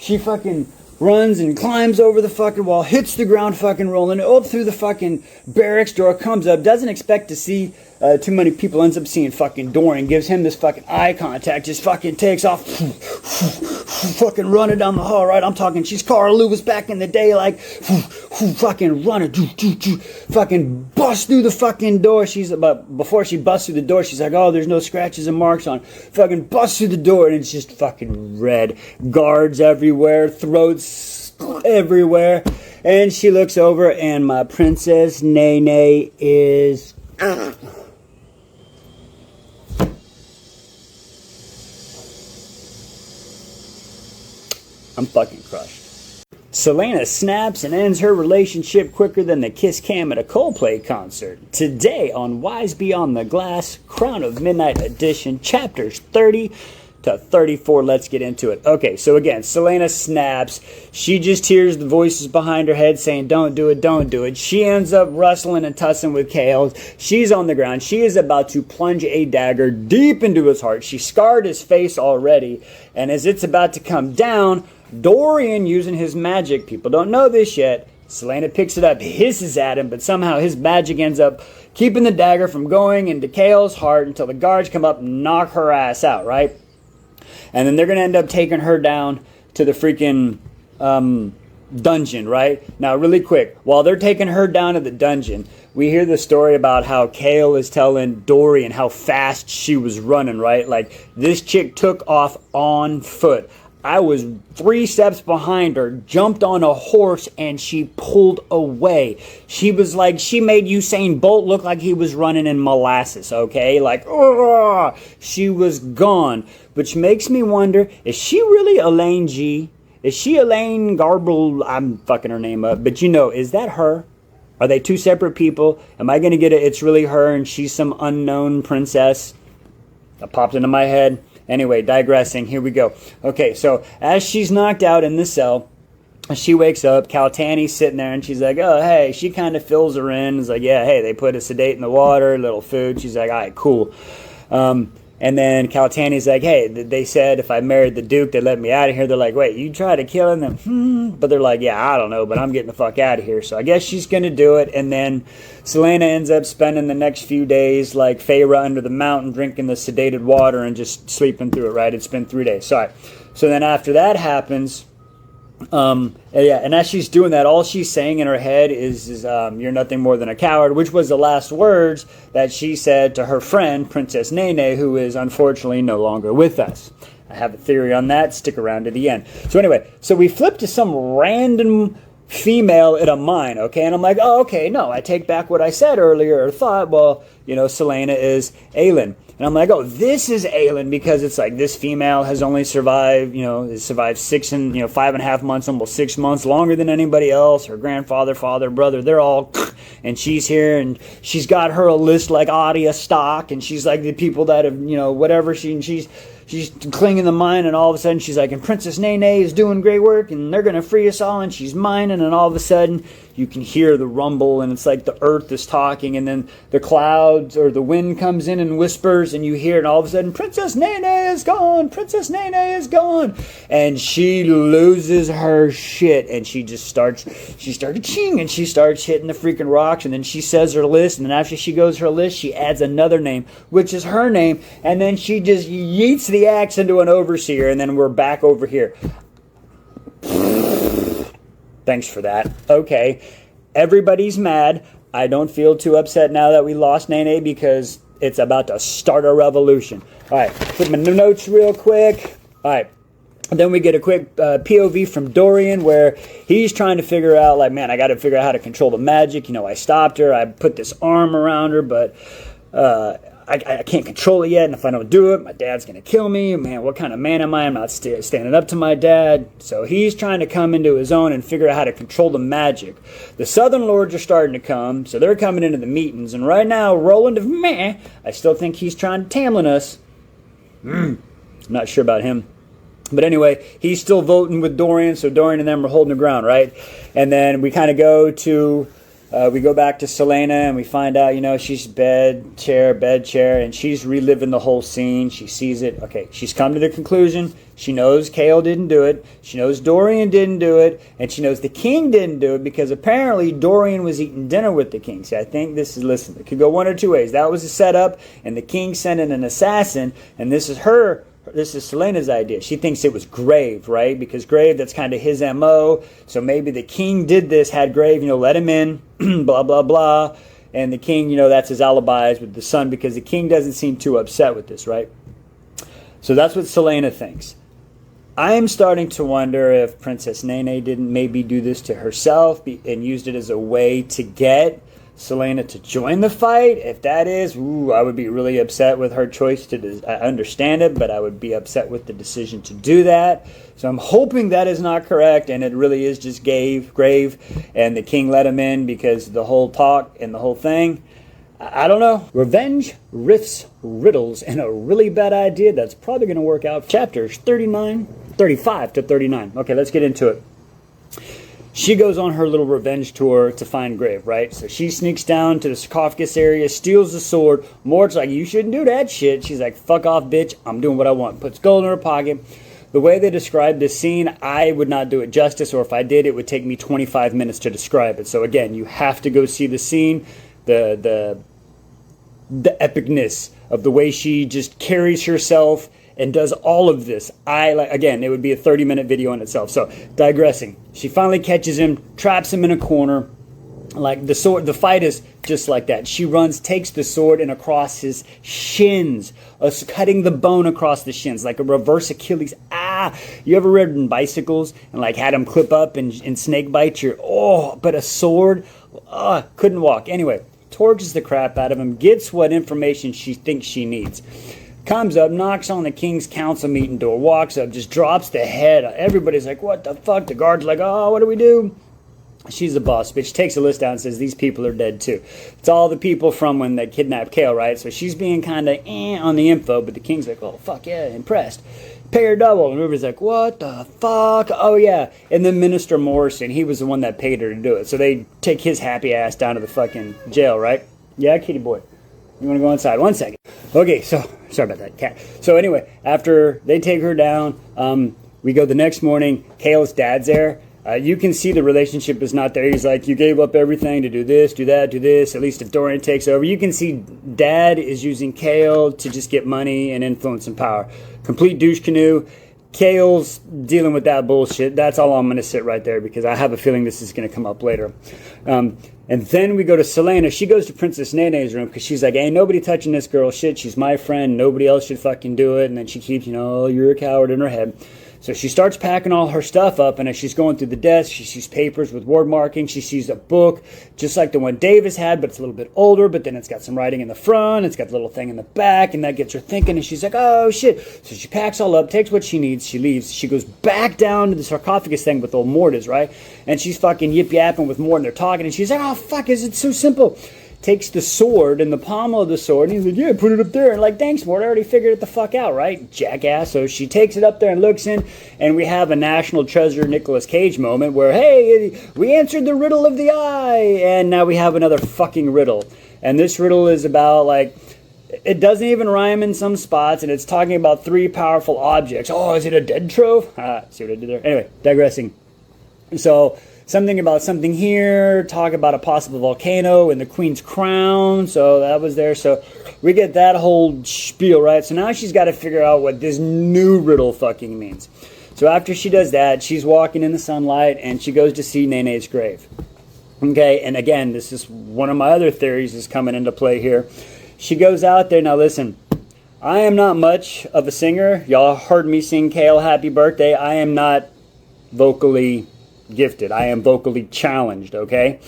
A: She fucking runs and climbs over the fucking wall, hits the ground fucking rolling, up through the fucking barracks door, comes up, doesn't expect to see too many people, ends up seeing fucking Dorian, gives him this fucking eye contact, just fucking takes off, fucking running down the hall, right? I'm talking, she's Carl Lewis back in the day, like, fucking running, fucking bust through the fucking door. But before she busts through the door, she's like, oh, there's no scratches and marks on. Fucking busts through the door, and it's just fucking red. Guards everywhere, throats everywhere. And she looks over, and my Princess Nene is... I'm fucking crushed. Selena snaps and ends her relationship quicker than the kiss cam at a Coldplay concert. Today on Wise Beyond the Glass, Crown of Midnight Edition, chapters 30 to 34. Let's get into it. Okay, so again, Selena snaps. She just hears the voices behind her head saying, don't do it, don't do it. She ends up wrestling and tussling with Kale. She's on the ground. She is about to plunge a dagger deep into his heart. She scarred his face already, and as it's about to come down, Dorian, using his magic, people don't know this yet, Selena picks it up, hisses at him, but somehow his magic ends up keeping the dagger from going into Kale's heart until the guards come up and knock her ass out, right? And then they're going to end up taking her down to the freaking dungeon, right? Now, really quick, while they're taking her down to the dungeon, we hear the story about how Kale is telling Dorian how fast she was running, right? Like, this chick took off on foot. I was 3 steps behind her, jumped on a horse, and she pulled away. She was like, she made Usain Bolt look like he was running in molasses, okay? Like, ugh, she was gone. Which makes me wonder, is she really Elaine G? Is she Elaine Garble? I'm fucking her name up. But you know, is that her? Are they 2 separate people? Am I going to get it? It's really her and she's some unknown princess? That popped into my head. Anyway, digressing, here we go. Okay, so as she's knocked out in the cell, she wakes up, Caltani's sitting there, and she's like, oh, hey, she kind of fills her in. It's like, yeah, hey, they put a sedate in the water, a little food. She's like, all right, cool. And then Caltani's like, hey, they said if I married the Duke, they'd let me out of here. They're like, wait, you tried to kill him? But they're like, yeah, I don't know, but I'm getting the fuck out of here. So I guess she's going to do it. And then Selena ends up spending the next few days like Feyre under the mountain, drinking the sedated water and just sleeping through it, right? It's been 3 days. Sorry. So then after that happens... yeah, and as she's doing that, all she's saying in her head is you're nothing more than a coward, which was the last words that she said to her friend, Princess Nene, who is unfortunately no longer with us. I have a theory on that. Stick around to the end. So anyway, so we flip to some random female at a mine, okay? And I'm like, oh, okay, no, I take back what I said earlier, or thought, well, you know, Selena is Aelin. And I'm like, oh, this is Aelin, because it's like this female has only survived, you know, has survived 5.5 months, almost 6 months, longer than anybody else. Her grandfather, father, brother, they're all, and she's here, and she's got her a list like Adia stock, and she's like the people that have, you know, whatever, she's clinging the mine, and all of a sudden she's like, and Princess Nene is doing great work, and they're going to free us all, and she's mining, and all of a sudden you can hear the rumble, and it's like the earth is talking, and then the clouds or the wind comes in and whispers, and you hear it, and all of a sudden, Princess Nene is gone, Princess Nene is gone, and she loses her shit, and she started ching, and she starts hitting the freaking rocks, and then she says her list, and then after she goes her list, she adds another name, which is her name, and then she just yeets the axe into an overseer, and then we're back over here. Thanks for that. Okay. Everybody's mad. I don't feel too upset now that we lost Nene, because it's about to start a revolution. All right. Put my notes real quick. All right. And then we get a quick POV from Dorian, where he's trying to figure out, like, man, I got to figure out how to control the magic. You know, I stopped her. I put this arm around her, but I can't control it yet, and if I don't do it, my dad's going to kill me. Man, what kind of man am I? I'm not standing up to my dad. So he's trying to come into his own and figure out how to control the magic. The Southern Lords are starting to come, so they're coming into the meetings. And right now, Roland of Meh, I still think he's trying to Tamlin us. I'm not sure about him. But anyway, he's still voting with Dorian, so Dorian and them are holding the ground, right? And then we kind of go to... we go back to Selena and we find out, she's bed chair, and she's reliving the whole scene. She sees it. Okay, she's come to the conclusion. She knows Chaol didn't do it. She knows Dorian didn't do it. And she knows the king didn't do it because apparently Dorian was eating dinner with the king. See, I think listen, it could go one or two ways. That was a setup, and the king sent in an assassin, and this is Selena's idea. She thinks it was Grave, right? Because Grave, that's kind of his MO. So maybe the king did this, had Grave, let him in, blah, blah, blah. And the king, that's his alibis with the son because the king doesn't seem too upset with this, right? So that's what Selena thinks. I'm starting to wonder if Princess Nene didn't maybe do this to herself and used it as a way to get Selena to join the fight. If that is, I would be really upset with her choice I understand it, but I would be upset with the decision to do that. So I'm hoping that is not correct, and it really is just Grave, and the king let him in because the whole talk and the whole thing. I don't know. Revenge, riffs, riddles, and a really bad idea that's probably going to work out. Chapters 35 to 39. Okay, let's get into it. She goes on her little revenge tour to find Grave, right? So she sneaks down to the sarcophagus area, steals the sword. Mort's like, you shouldn't do that shit. She's like, fuck off, bitch. I'm doing what I want. Puts gold in her pocket. The way they describe this scene, I would not do it justice, or if I did, it would take me 25 minutes to describe it. So again, you have to go see the scene, the epicness of the way she just carries herself and does all of this. Again, it would be a 30-minute video in itself. So, digressing. She finally catches him, traps him in a corner. Like the fight is just like that. She runs, takes the sword, and across his shins, cutting the bone across the shins, like a reverse Achilles. You ever ridden bicycles and had them clip up and snake bite but a sword, couldn't walk. Anyway, torches the crap out of him, gets what information she thinks she needs. Comes up, knocks on the king's council meeting door, walks up, just drops the head. Everybody's like, what the fuck? The guard's like, oh, what do we do? She's the boss bitch. Takes a list down and says, these people are dead too. It's all the people from when they kidnapped Chaol, right? So she's being kind of on the info, but the king's like, oh, fuck yeah, impressed. Pay her double. And everybody's like, what the fuck? Oh, yeah. And then Minister Morrison, he was the one that paid her to do it. So they take his happy ass down to the fucking jail, right? Yeah, kitty boy. You want to go inside? 1 second. Okay, so, sorry about that, cat. So anyway, after they take her down, we go the next morning. Chaol's dad's there. You can see the relationship is not there. He's like, you gave up everything to do this, do that, do this. At least if Dorian takes over. You can see Dad is using Chaol to just get money and influence and power. Complete douche canoe. Chaol's dealing with that bullshit. That's all I'm going to sit right there because I have a feeling this is going to come up later. And then we go to Selena. She goes to Princess Nene's room because she's like, ain't nobody touching this girl shit. She's my friend. Nobody else should fucking do it. And then she keeps, you're a coward in her head. So she starts packing all her stuff up, and as she's going through the desk, she sees papers with word marking. She sees a book, just like the one Davis had, but it's a little bit older, but then it's got some writing in the front, it's got the little thing in the back, and that gets her thinking, and she's like, oh, shit. So she packs all up, takes what she needs, she leaves. She goes back down to the sarcophagus thing with old Mort is, right? And she's fucking yip-yapping with Mort, and they're talking, and she's like, oh, fuck, is it so simple? Takes the sword and the pommel of the sword, and he's like, yeah, put it up there. And like, thanks, Mort, I already figured it the fuck out, right? Jackass. So she takes it up there and looks in, and we have a National Treasure Nicolas Cage moment where, hey, we answered the riddle of the eye, and now we have another fucking riddle. And this riddle is about, like, it doesn't even rhyme in some spots, and it's talking about 3 powerful objects. Oh, is it a dead trove? See what I did there? Anyway, digressing. So something about something here, talk about a possible volcano and the queen's crown. So that was there. So we get that whole spiel, right? So now she's got to figure out what this new riddle fucking means. So after she does that, she's walking in the sunlight and she goes to see Nene's grave. Okay, and again, this is one of my other theories is coming into play here. She goes out there. Now listen, I am not much of a singer. Y'all heard me sing Chaol Happy Birthday. I am not vocally gifted. I am vocally challenged, okay?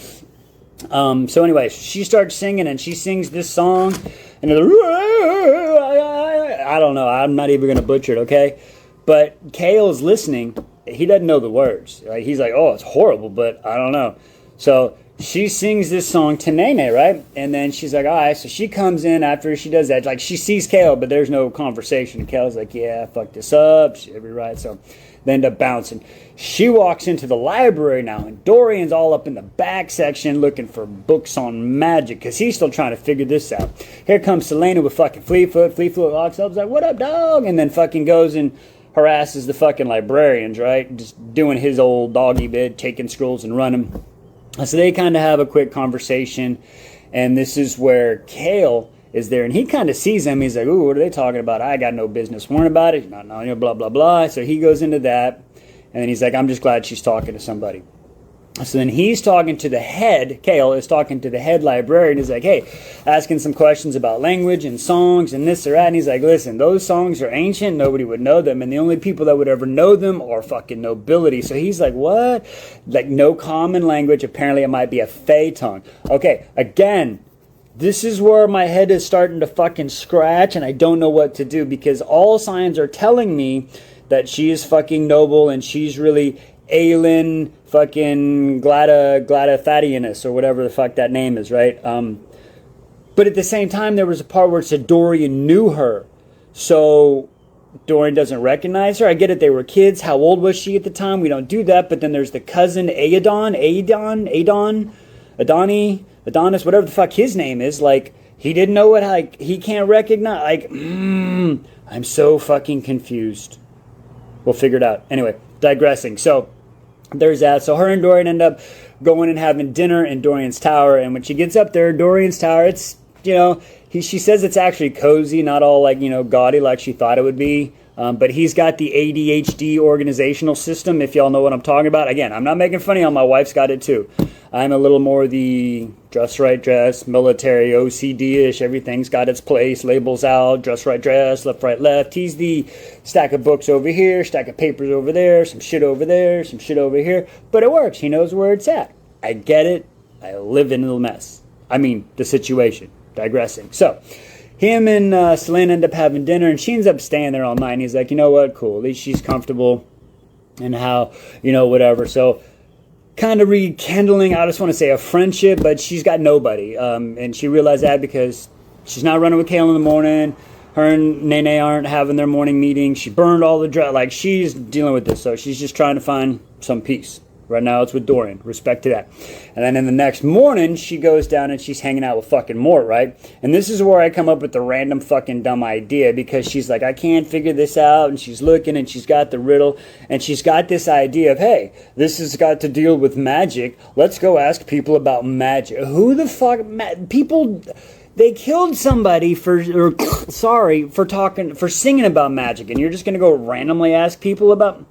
A: So anyway, she starts singing and she sings this song And they're I don't know. I'm not even going to butcher it, okay? But Kale's listening. He doesn't know the words. Like, he's like, oh, it's horrible, but I don't know. So she sings this song to Nene, right? And then she's like, all right. So she comes in after she does that. Like, she sees Kale, but there's no conversation. And Kale's like, yeah, I fucked this up. She every right. So they end up bouncing. She walks into the library now, and Dorian's all up in the back section looking for books on magic because he's still trying to figure this out. Here comes Selena with fucking Fleetfoot. Fleetfoot walks up, like, what up, dog? And then fucking goes and harasses the fucking librarians, right? Just doing his old doggy bit, taking scrolls and running. So they kind of have a quick conversation, and this is where Kale is there, and he kind of sees them. He's like, ooh, what are they talking about? I got no business worrying about it. Not, you know, blah, blah, blah. So he goes into that. And then he's like, I'm just glad she's talking to somebody. So then he's talking to the head, Kale is talking to the head librarian. He's like, hey, asking some questions about language and songs and this or that. And he's like, listen, those songs are ancient. Nobody would know them. And the only people that would ever know them are fucking nobility. So he's like, what? Like, no common language. Apparently it might be a Fey tongue. Okay, again, this is where my head is starting to fucking scratch and I don't know what to do because all signs are telling me that she is fucking noble and she's really Aelin fucking Gladathadianus or whatever the fuck that name is, right? But at the same time, there was a part where it said Dorian knew her. So Dorian doesn't recognize her. I get it, they were kids. How old was she at the time? We don't do that. But then there's the cousin Adonis, whatever the fuck his name is. Like, he didn't know it. Like, he can't recognize. Like, I'm so fucking confused. We'll figure it out. Anyway, digressing. So there's that. So her and Dorian end up going and having dinner in Dorian's tower. And when she gets up there, Dorian's tower, it's, you know, she says it's actually cozy, not all like, you know, gaudy like she thought it would be. But he's got the ADHD organizational system, if y'all know what I'm talking about. Again, I'm not making fun of y'all. My wife's got it too. I'm a little more the dress right dress, military, OCD-ish. Everything's got its place. Labels out, dress right dress, left right left. He's the stack of books over here, stack of papers over there, some shit over there, some shit over here. But it works. He knows where it's at. I get it. I live in the mess. I mean, the situation. Digressing. So him and Selena end up having dinner, and she ends up staying there all night. And he's like, you know what? Cool. At least she's comfortable and how, you know, whatever. So kind of rekindling, I just want to say a friendship, but she's got nobody. And she realized that because she's not running with Kale in the morning. Her and Nene aren't having their morning meeting. She burned all the like, she's dealing with this. So she's just trying to find some peace. Right now it's with Dorian. Respect to that. And then in the next morning, she goes down and she's hanging out with fucking Mort, right? And this is where I come up with the random fucking dumb idea because she's like, I can't figure this out. And she's looking and she's got the riddle. And she's got this idea of, hey, this has got to deal with magic. Let's go ask people about magic. Who the fuck? People, they killed somebody for singing about magic. And you're just going to go randomly ask people about...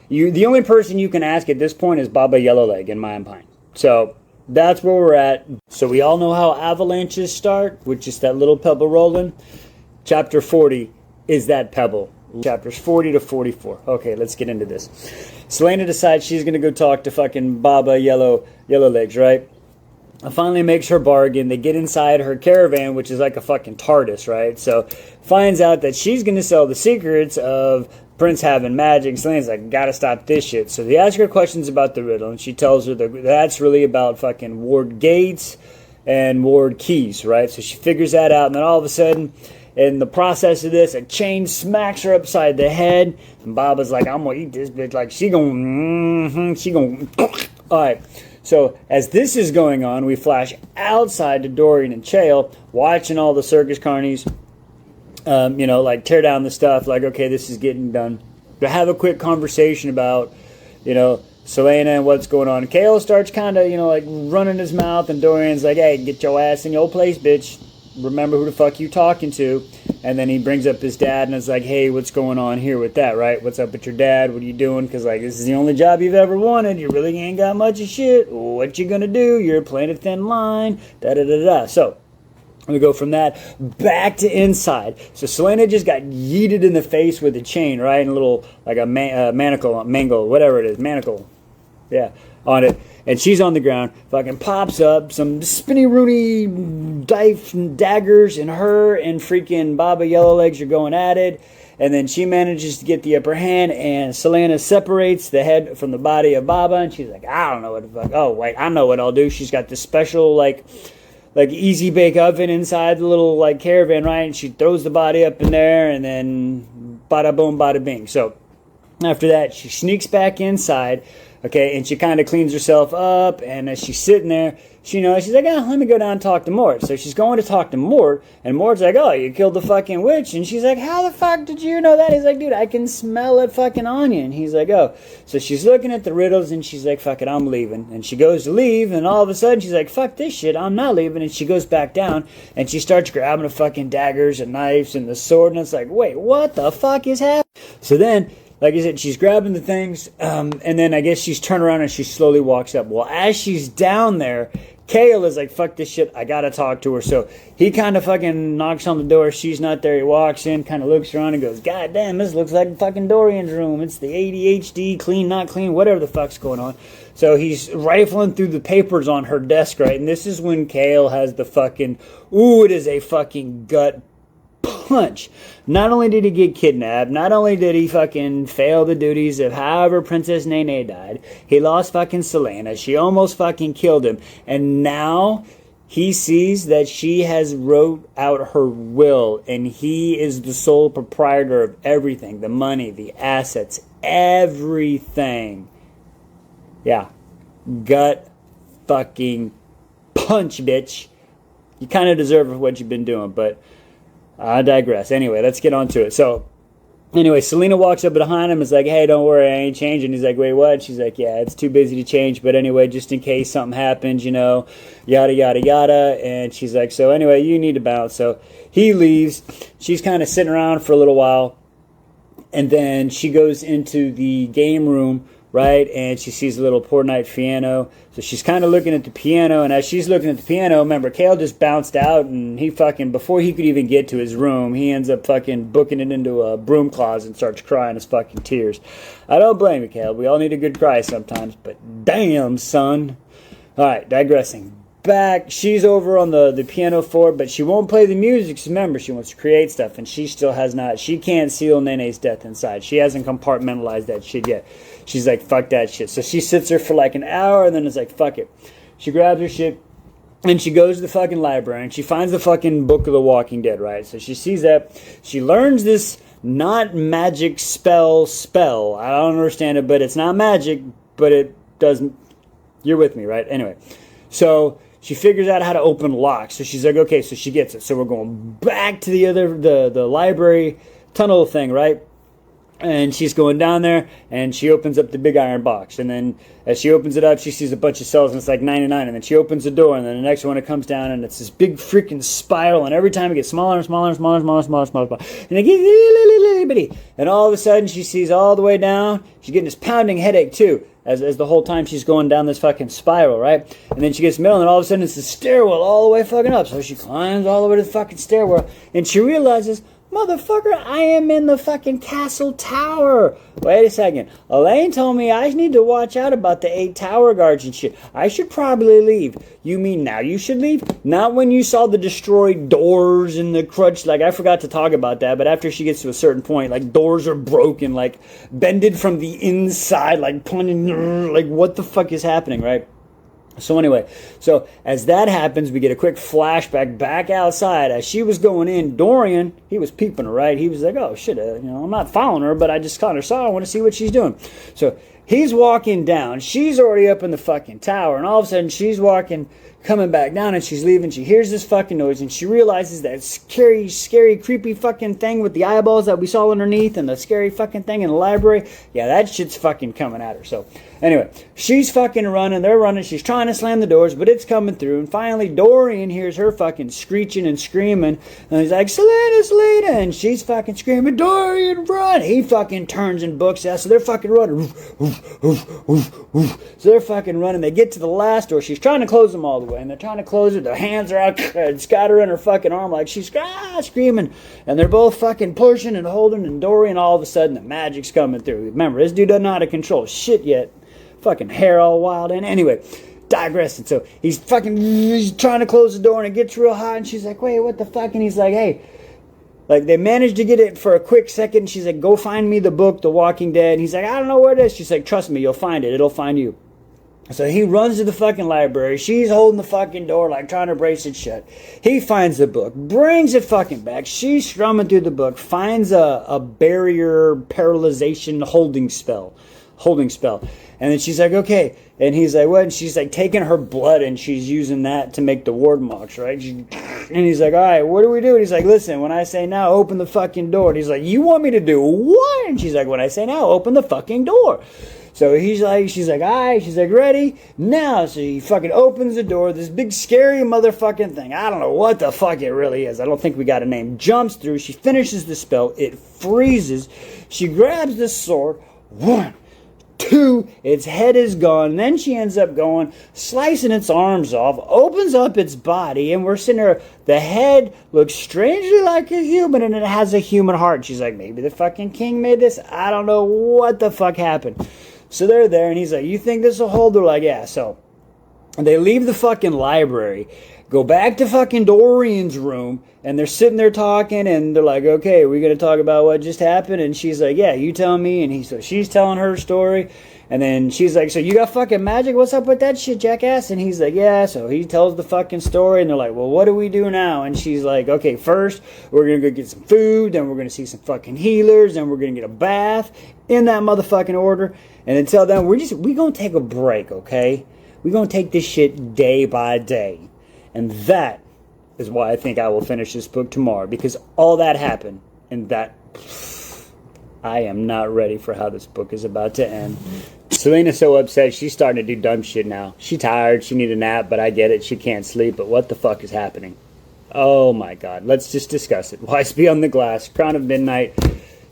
A: The only person you can ask at this point is Baba Yellowleg in my mind. So that's where we're at. So we all know how avalanches start, with just that little pebble rolling. Chapter 40 is that pebble. Chapters 40 to 44. Okay, let's get into this. Selena decides she's going to go talk to fucking Baba Yellowlegs, right? Finally makes her bargain. They get inside her caravan, which is like a fucking TARDIS, right? So finds out that she's going to sell the secrets of Prince having magic. Selena's like, gotta stop this shit. So they ask her questions about the riddle, and she tells her that's really about fucking Ward Gates and Ward Keys, right? So she figures that out, and then all of a sudden, in the process of this, a chain smacks her upside the head, and Baba's like, I'm gonna eat this bitch. Like, she gonna, all right. So as this is going on, we flash outside to Dorian and Chael, watching all the circus carnies, you know, like tear down the stuff, like, okay, this is getting done. To have a quick conversation about, you know, Selena and what's going on. Kale starts kind of, you know, like running his mouth, and Dorian's like, hey, get your ass in your place, bitch. Remember who the fuck you talking to. And then he brings up his dad and is like, hey, what's going on here with that, right? What's up with your dad? What are you doing? Because, like, this is the only job you've ever wanted. You really ain't got much of shit. What you gonna do? You're playing a thin line. Da-da-da-da. So we go from that back to inside. So Selena just got yeeted in the face with a chain, right? And a little, like a mangle, whatever it is, manacle. Yeah. on it. And she's on the ground, fucking pops up, some spinny Rooney knife and daggers, and her and freaking Baba Yellowlegs are going at it. And then she manages to get the upper hand, and Selena separates the head from the body of Baba, and she's like, I don't know what the fuck. Oh, wait, I know what I'll do. She's got this special, like easy bake oven inside the little, like, caravan, right? And she throws the body up in there, and then bada boom, bada bing. So after that, she sneaks back inside. Okay, and she kind of cleans herself up, and as she's sitting there, she's like, let me go down and talk to Mort. So she's going to talk to Mort, and Mort's like, oh, you killed the fucking witch. And she's like, how the fuck did you know that? He's like, dude, I can smell it fucking on you. And he's like, oh. So she's looking at the riddles, and she's like, fuck it, I'm leaving. And she goes to leave, and all of a sudden, she's like, fuck this shit, I'm not leaving. And she goes back down, and she starts grabbing the fucking daggers and knives and the sword, and it's like, wait, what the fuck is happening? So then, like I said, she's grabbing the things, and then I guess she's turned around and she slowly walks up. Well, as she's down there, Kale is like, fuck this shit, I gotta talk to her. So he kind of fucking knocks on the door. She's not there. He walks in, kind of looks around and goes, God damn, this looks like fucking Dorian's room. It's the ADHD, clean, not clean, whatever the fuck's going on. So he's rifling through the papers on her desk, right? And this is when Kale has the fucking, ooh, it is a fucking gut punch. Not only did he get kidnapped, not only did he fucking fail the duties of however Princess Nene died, he lost fucking Selena. She almost fucking killed him. And now he sees that she has wrote out her will, and he is the sole proprietor of everything. The money, the assets, everything. Yeah. Gut fucking punch, bitch. You kind of deserve what you've been doing, but I digress. Anyway, let's get on to it. So, anyway, Selena walks up behind him and is like, hey, don't worry, I ain't changing. He's like, wait, what? She's like, yeah, it's too busy to change. But anyway, just in case something happens, yada, yada, yada. And she's like, so anyway, you need to bounce. So he leaves. She's kind of sitting around for a little while. And then she goes into the game room, right? And she sees a little poor night piano. So she's kind of looking at the piano, and as she's looking at the piano, remember, Kale just bounced out, and he fucking, before he could even get to his room, he ends up fucking booking it into a broom closet and starts crying his fucking tears. I don't blame you, Kale. We all need a good cry sometimes, but damn, son. Alright, digressing. Back, she's over on the piano floor, but she won't play the music. Remember, she wants to create stuff, and she still has not. She can't seal Nene's death inside. She hasn't compartmentalized that shit yet. She's like, fuck that shit. So she sits there for like an hour, and then is like, fuck it. She grabs her shit, and she goes to the fucking library, and she finds the fucking Book of the Walking Dead, right? So she sees that. She learns this not magic spell. I don't understand it, but it's not magic, but it doesn't. You're with me, right? Anyway, so she figures out how to open locks. So she's like, okay, so she gets it. So we're going back to the library tunnel thing, right? And she's going down there, and she opens up the big iron box. And then as she opens it up, she sees a bunch of cells, and it's like 99. And then she opens the door, and then the next one, it comes down, and it's this big freaking spiral. And every time it gets smaller and smaller and smaller and smaller and smaller. And it gets little bitty. And all of a sudden, she sees all the way down. She's getting this pounding headache, too, as the whole time she's going down this fucking spiral, right? And then she gets middle, and all of a sudden, it's the stairwell all the way fucking up. So she climbs all the way to the fucking stairwell, and she realizes, motherfucker, I am in the fucking castle tower. Wait a second. Elaine told me I need to watch out about the 8 tower guards and shit. I should probably leave. You mean now you should leave? Not when you saw the destroyed doors and the crutch. Like, I forgot to talk about that, but after she gets to a certain point, like, doors are broken, like, bended from the inside, like, pointing, like, what the fuck is happening, right? So anyway, so as that happens, we get a quick flashback back outside. As she was going in, Dorian, he was peeping her, right? He was like, oh, shit, I'm not following her, but I just kind of saw her. I want to see what she's doing. So he's walking down. She's already up in the fucking tower, and all of a sudden she's coming back down, and she's leaving. She hears this fucking noise, and she realizes that scary, creepy fucking thing with the eyeballs that we saw underneath, and the scary fucking thing in the library. Yeah, that shit's fucking coming at her. So anyway, she's fucking running. They're running. She's trying to slam the doors, but it's coming through. And finally, Dorian hears her fucking screeching and screaming. And he's like, Selena. And she's fucking screaming, Dorian, run. He fucking turns and books out. So they're fucking running. So they're fucking running. They get to the last door. She's trying to close them all the way. And they're trying to close it. Their hands are out. It's got her in her fucking arm like she's screaming. And they're both fucking pushing and holding. And Dorian, all of a sudden, the magic's coming through. Remember, this dude doesn't know how to control shit yet. fucking hair all wild. And anyway, digressing. So he's trying to close the door and it gets real hot. And she's like, wait, what the fuck? And he's like, hey. Like, they managed to get it for a quick second. She's like, go find me the book, The Walking Dead. And he's like, I don't know where it is. She's like, trust me, you'll find it. It'll find you. So he runs to the fucking library. She's holding the fucking door, like, trying to brace it shut. He finds the book, brings it fucking back. She's strumming through the book, finds a barrier paralyzation holding spell. And then she's like, okay. And he's like, what? And she's like taking her blood and she's using that to make the ward marks, right? And he's like, all right, what do we do? And he's like, listen, when I say now, open the fucking door. And he's like, you want me to do what? And she's like, when I say now, open the fucking door. So she's like, all right. She's like, ready? Now. So he fucking opens the door. This big scary motherfucking thing. I don't know what the fuck it really is. I don't think we got a name. Jumps through. She finishes the spell. It freezes. She grabs the sword. 1, 2, its head is gone. And then she ends up going, slicing its arms off, opens up its body, and we're sitting there. The head looks strangely like a human, and it has a human heart. She's like, maybe the fucking king made this. I don't know what the fuck happened. So they're there, and he's like, you think this will hold? They're like, yeah. So they leave the fucking library, go back to fucking Dorian's room, and they're sitting there talking, and they're like, okay, we're going to talk about what just happened. And she's like, yeah, you tell me. And so she's telling her story. And then she's like, so you got fucking magic? What's up with that shit, jackass? And he's like, yeah. So he tells the fucking story. And they're like, well, what do we do now? And she's like, okay, first, we're going to go get some food. Then we're going to see some fucking healers. Then we're going to get a bath in that motherfucking order. And until then, we're going to take a break, okay? We're going to take this shit day by day. And that is why I think I will finish this book tomorrow. Because all that happened. And that... I am not ready for how this book is about to end. Selena's so upset. She's starting to do dumb shit now. She's tired. She needs a nap, but I get it. She can't sleep. But what the fuck is happening? Oh, my God. Let's just discuss it. Wise Beyond the Glass, Crown of Midnight,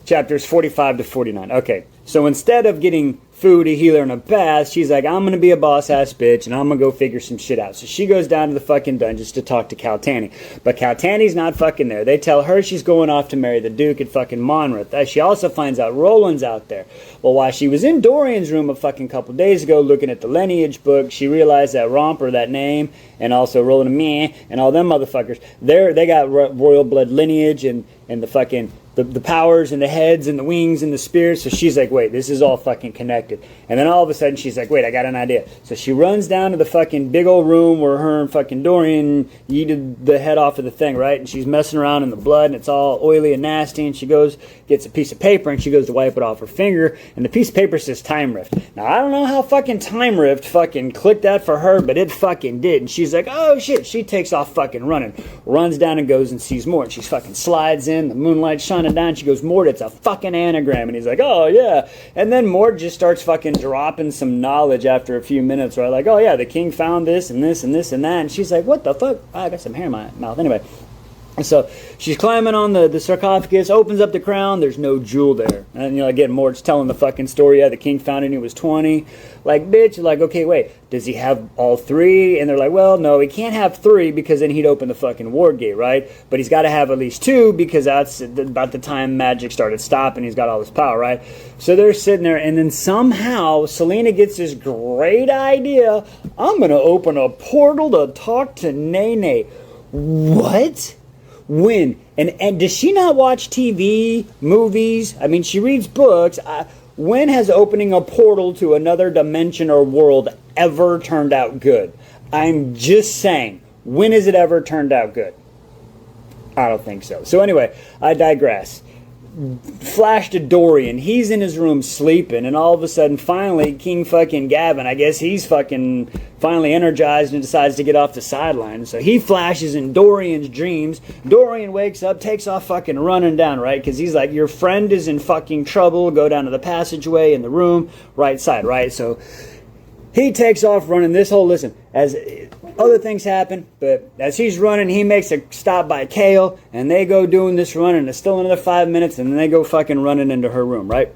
A: chapters 45 to 49. Okay, so instead of getting food, a healer, and a bath, she's like, I'm going to be a boss-ass bitch, and I'm going to go figure some shit out. So she goes down to the fucking dungeons to talk to Caltani. But Caltani's not fucking there. They tell her she's going off to marry the Duke at fucking Monmouth. She also finds out Roland's out there. Well, while she was in Dorian's room a fucking couple days ago looking at the lineage book, she realized that Romper, that name, and also Roland and Meh, and all them motherfuckers, they got royal blood lineage and the fucking... The powers and the heads and the wings and the spirits. So she's like, wait, this is all fucking connected. And then all of a sudden she's like, wait, I got an idea. So she runs down to the fucking big old room where her and fucking Dorian yeeted the head off of the thing, right? And she's messing around in the blood and it's all oily and nasty. And she goes, gets a piece of paper and she goes to wipe it off her finger. And the piece of paper says Time Rift. Now, I don't know how fucking Time Rift fucking clicked that for her, but it fucking did. And she's like, oh shit. She takes off fucking running. Runs down and goes and sees Mort. She fucking slides in. The moonlight shining down. She goes, Mort, it's a fucking anagram. And he's like, oh yeah. And then Mort just starts fucking dropping some knowledge after a few minutes, right? Like, oh yeah, the king found this and this and this and that. And she's like, what the fuck? Oh, I got some hair in my mouth. Anyway. So she's climbing on the sarcophagus, opens up the crown, there's no jewel there. And, you know, again, Mort's telling the fucking story, yeah, the king found it when he was 20. Like, bitch, like, okay, wait, does he have all three? And they're like, well, no, he can't have three because then he'd open the fucking ward gate, right? But he's got to have at least two because that's about the time magic started stopping. He's got all this power, right? So they're sitting there, and then somehow Selena gets this great idea. I'm going to open a portal to talk to Nene. What? When? And does she not watch TV, movies? I mean, she reads books. When has opening a portal to another dimension or world ever turned out good? I'm just saying. When has it ever turned out good? I don't think so. So anyway, I digress. Flash to Dorian. He's in his room sleeping, and all of a sudden, finally, King fucking Gavin, I guess he's fucking finally energized and decides to get off the sideline. So he flashes in Dorian's dreams. Dorian wakes up, takes off fucking running down, right? Because he's like, your friend is in fucking trouble. Go down to the passageway in the room, right side, right? So he takes off running this whole, listen, as other things happen, but as he's running, he makes a stop by Kale, and they go doing this run, and it's still another 5 minutes, and then they go fucking running into her room, right?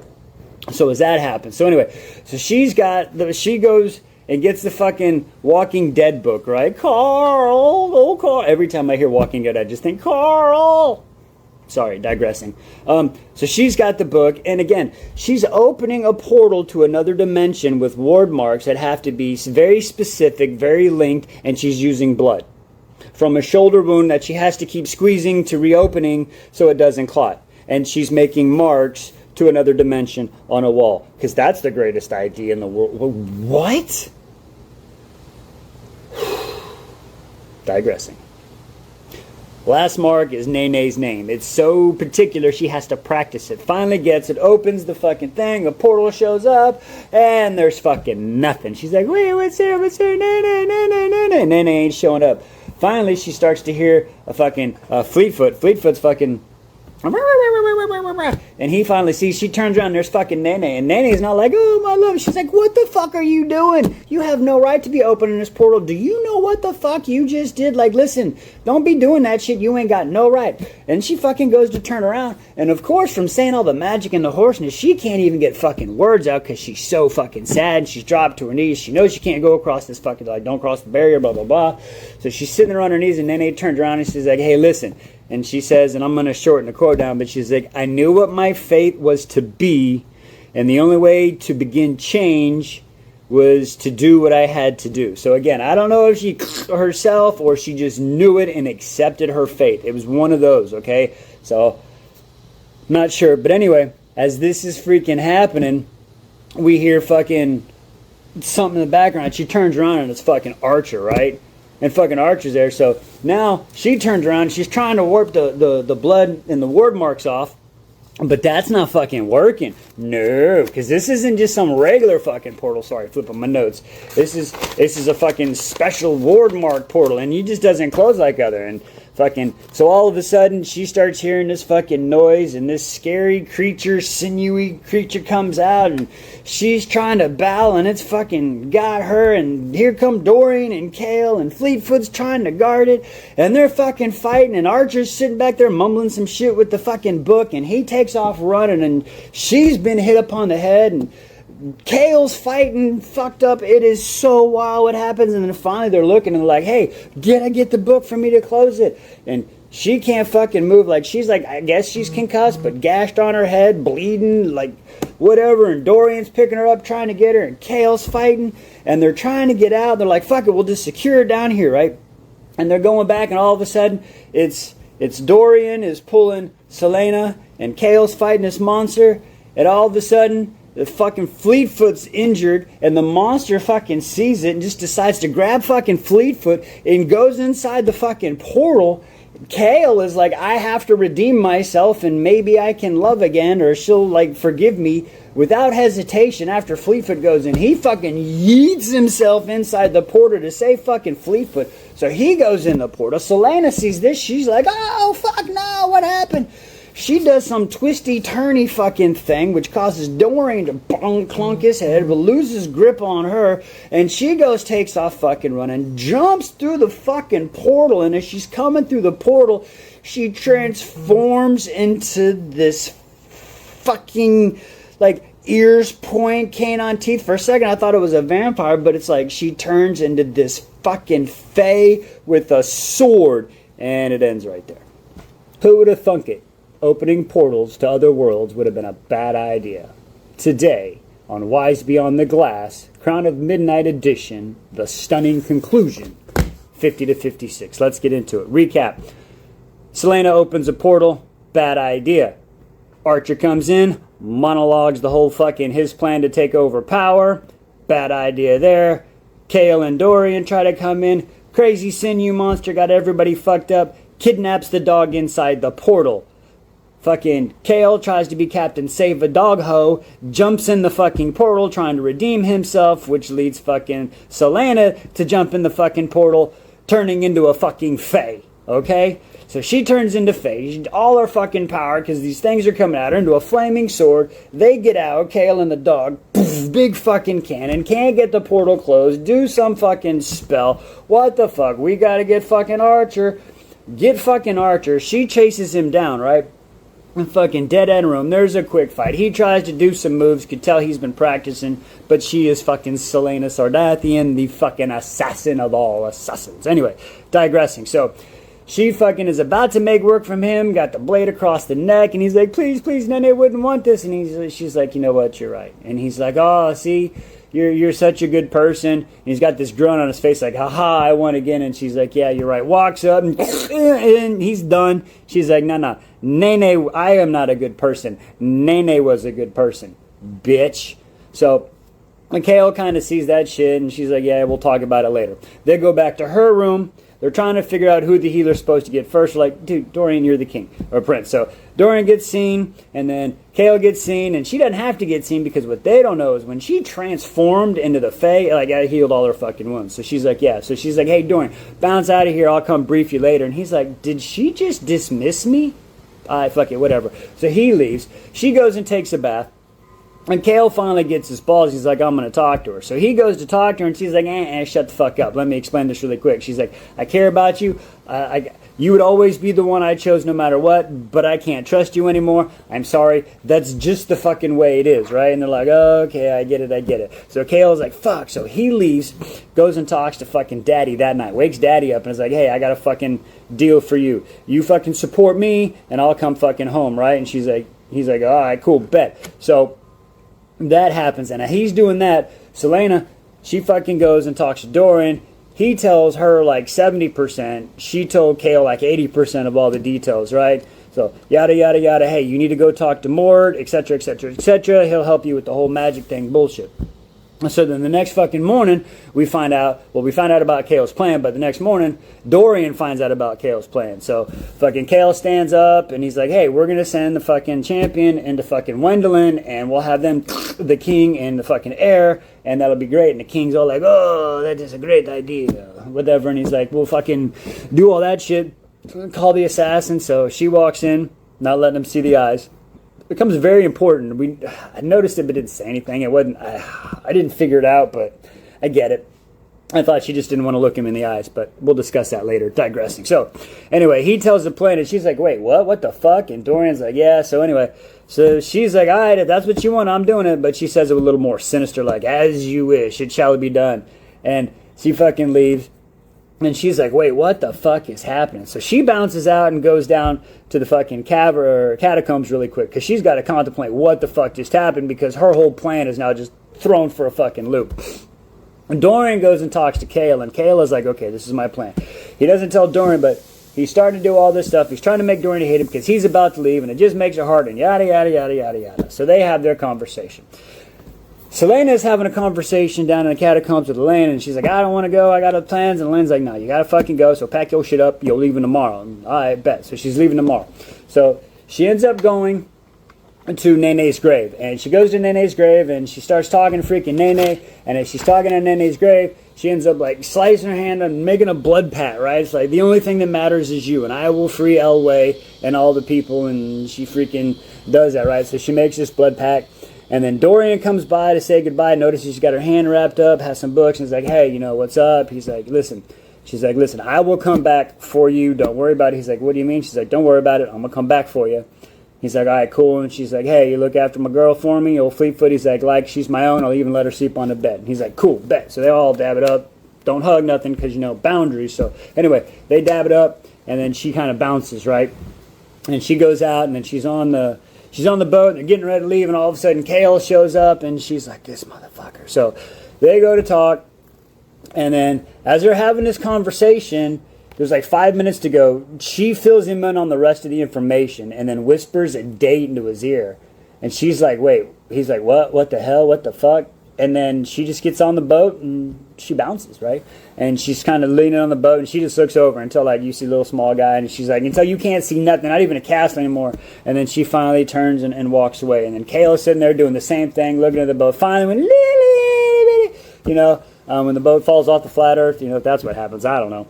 A: So as that happens, so anyway, so she goes and gets the fucking Walking Dead book, right? Carl, oh Carl. Every time I hear Walking Dead, I just think, Carl. Sorry, digressing. So she's got the book, and again, she's opening a portal to another dimension with ward marks that have to be very specific, very linked, and she's using blood from a shoulder wound that she has to keep squeezing to reopening so it doesn't clot. And she's making marks to another dimension on a wall, because that's the greatest idea in the world. What? Digressing. Last mark is Nene's name. It's so particular she has to practice it. Finally gets it, opens the fucking thing, a portal shows up, and there's fucking nothing. She's like, wait, what's here, Nene? Nene ain't showing up. Finally, she starts to hear a fucking Fleetfoot. Fleetfoot's fucking... And he finally sees, she turns around and there's fucking Nene. And Nene's not like, oh my love. She's like, what the fuck are you doing? You have no right to be opening this portal. Do you know what the fuck you just did? Like, listen, don't be doing that shit. You ain't got no right. And she fucking goes to turn around. And of course, from saying all the magic and the hoarseness, she can't even get fucking words out because she's so fucking sad. And she's dropped to her knees. She knows she can't go across this fucking, like, don't cross the barrier, blah, blah, blah. So she's sitting there on her knees, and Nene turns around and she's like, hey, listen. And she says, and I'm going to shorten the quote down, but she's like, I knew what my fate was to be, and the only way to begin change was to do what I had to do. So again, I don't know if she herself or she just knew it and accepted her fate. It was one of those, okay? So, I'm not sure. But anyway, as this is freaking happening, we hear fucking something in the background. She turns around and it's fucking Archer, right? And fucking Archer's there. So now she turns around. She's trying to warp the blood and the ward marks off. But that's not fucking working. No, because this isn't just some regular fucking portal. Sorry, flipping my notes. This is a fucking special ward mark portal. And it just doesn't close like other. And fucking, so all of a sudden she starts hearing this fucking noise. And this scary creature, sinewy creature comes out. And she's trying to battle. And it's fucking got her. And here come Dorian and Kale. And Fleetfoot's trying to guard it. And they're fucking fighting. And Archer's sitting back there mumbling some shit with the fucking book. And he takes off running. And she's been hit upon the head. And Kale's fighting fucked up. It is so wild what happens. And then finally they're looking and they're like, hey, I get the book for me to close it. And she can't fucking move. Like, she's like, I guess she's concussed, but gashed on her head, bleeding, like whatever. And Dorian's picking her up, trying to get her. And Kale's fighting. And they're trying to get out. They're like, fuck it, we'll just secure her down here, right? And they're going back, and all of a sudden it's Dorian is pulling Selena, and Kale's fighting this monster. And all of a sudden, the fucking Fleetfoot's injured, and the monster fucking sees it and just decides to grab fucking Fleetfoot and goes inside the fucking portal. Kale is like, I have to redeem myself and maybe I can love again or she'll like forgive me. Without hesitation, after Fleetfoot goes in, he fucking yeets himself inside the portal to save fucking Fleetfoot. So he goes in the portal. Selena sees this. She's like, oh, fuck no, what happened? She does some twisty-turny fucking thing, which causes Dorian to clunk his head, but loses grip on her, and she takes off fucking running, jumps through the fucking portal, and as she's coming through the portal, she transforms into this fucking, like, ears point, canine teeth. For a second, I thought it was a vampire, but it's like she turns into this fucking fae with a sword, and it ends right there. Who would have thunk it? Opening portals to other worlds would have been a bad idea. Today, on Wise Beyond the Glass, Crown of Midnight Edition, the stunning conclusion, 50 to 56. Let's get into it. Recap. Selena opens a portal, bad idea. Archer comes in, monologues the whole fucking his plan to take over power, bad idea there. Kale and Dorian try to come in, crazy sinew monster got everybody fucked up, kidnaps the dog inside the portal. Fucking Kale tries to be Captain Save a Dog Ho, jumps in the fucking portal trying to redeem himself, which leads fucking Selena to jump in the fucking portal, turning into a fucking fae. Okay? So she turns into fae, all her fucking power, because these things are coming at her, into a flaming sword. They get out, Kale and the dog, poof, big fucking cannon, can't get the portal closed, do some fucking spell. What the fuck? We gotta get fucking Archer. Get fucking Archer. She chases him down, right? Fucking dead end room. There's a quick fight. He tries to do some moves. Could tell he's been practicing. But she is fucking Selena Sardathian, the fucking assassin of all assassins. Anyway, digressing. So she fucking is about to make work from him, got the blade across the neck, and he's like, please, please, Nene wouldn't want this. And she's like, you know what, you're right. And he's like, oh, see, you're such a good person. And he's got this grin on his face like, haha, I won again. And she's like, yeah, you're right. Walks up and he's done. She's like, no, Nene, I am not a good person. Nene was a good person, bitch. So Mikhail kind of sees that shit, and she's like, yeah, we'll talk about it later. They go back to her room. They're trying to figure out who the healer's supposed to get first. We're like, dude, Dorian, you're the king, or prince. So Dorian gets seen, and then Kale gets seen, and she doesn't have to get seen because what they don't know is when she transformed into the Fae, like, I healed all her fucking wounds. So she's like, yeah. So she's like, hey, Dorian, bounce out of here. I'll come brief you later. And he's like, did she just dismiss me? Fuck it, whatever. So he leaves. She goes and takes a bath. And Kale finally gets his balls. He's like, I'm going to talk to her. So he goes to talk to her, and she's like, shut the fuck up. Let me explain this really quick. She's like, I care about you. You would always be the one I chose no matter what, but I can't trust you anymore. I'm sorry. That's just the fucking way it is, right? And they're like, oh, okay, I get it. So Kale's like, fuck. So he leaves, goes and talks to fucking Daddy that night. Wakes Daddy up and is like, hey, I got a fucking deal for you. You fucking support me, and I'll come fucking home, right? And he's like, all right, cool, bet. So that happens, and he's doing that. Selena, she fucking goes and talks to Dorian. He tells her like 70%. She told Kale like 80% of all the details, right? So yada yada yada. Hey, you need to go talk to Mord, etc., etc., etc. He'll help you with the whole magic thing bullshit. So then the next fucking morning, we find out about Kale's plan, but the next morning, Dorian finds out about Kale's plan. So fucking Kale stands up, and he's like, hey, we're going to send the fucking champion into fucking Wendelin, and we'll have them, the king and the fucking heir, and that'll be great. And the king's all like, oh, that is a great idea, whatever. And he's like, we'll fucking do all that shit, call the assassin. So she walks in, not letting him see the eyes. Becomes very important. I noticed it but didn't say anything. It wasn't. I didn't figure it out, but I get it. I thought she just didn't want to look him in the eyes, but we'll discuss that later. Digressing. So anyway, he tells the plan, and she's like, wait, what? What the fuck? And Dorian's like, yeah. So anyway, so she's like, all right, if that's what you want, I'm doing it. But she says it a little more sinister, like, as you wish, it shall be done. And she fucking leaves. And she's like, wait, what the fuck is happening? So she bounces out and goes down to the fucking catacombs really quick, because she's got to contemplate what the fuck just happened, because her whole plan is now just thrown for a fucking loop. And Dorian goes and talks to Kale, and Kale is like, okay, this is my plan. He doesn't tell Dorian, but he's starting to do all this stuff. He's trying to make Dorian hate him because he's about to leave, and it just makes it hard, and yada, yada, yada, yada, yada. So they have their conversation. Selena is having a conversation down in the catacombs with Elaine, and she's like, I don't want to go, I got other plans. And Elaine's like, no, you got to fucking go, so pack your shit up, you're leaving tomorrow. And, all right, bet. So she's leaving tomorrow. So she ends up going to Nene's grave, and she goes to Nene's grave, and she starts talking to freaking Nene, and as she's talking to Nene's grave, she ends up like slicing her hand and making a blood pat, right? It's like, the only thing that matters is you, and I will free Elway and all the people, and she freaking does that, right? So she makes this blood pact. And then Dorian comes by to say goodbye, notices she's got her hand wrapped up, has some books, and is like, hey, you know, what's up? He's like, listen. She's like, listen, I will come back for you. Don't worry about it. He's like, what do you mean? She's like, don't worry about it. I'm going to come back for you. He's like, all right, cool. And she's like, hey, you look after my girl for me, old Fleetfoot. He's like, she's my own. I'll even let her sleep on the bed. And he's like, cool, bet. So they all dab it up. Don't hug nothing because, you know, boundaries. So anyway, they dab it up, and then she kind of bounces, right? And she goes out, and then she's on the boat, and they're getting ready to leave, and all of a sudden Kale shows up, and she's like, this motherfucker. So they go to talk, and then as they're having this conversation, there's like 5 minutes to go. She fills him in on the rest of the information, and then whispers a date into his ear. And she's like, wait. He's like, what? What the hell? What the fuck? And then she just gets on the boat, and she bounces, right? And she's kind of leaning on the boat, and she just looks over until, like, you see a little small guy, and she's like, until you can't see nothing, not even a castle anymore. And then she finally turns and walks away. And then Kayla's sitting there doing the same thing, looking at the boat. Finally, when, you know, when the boat falls off the flat earth, you know, that's what happens. I don't know.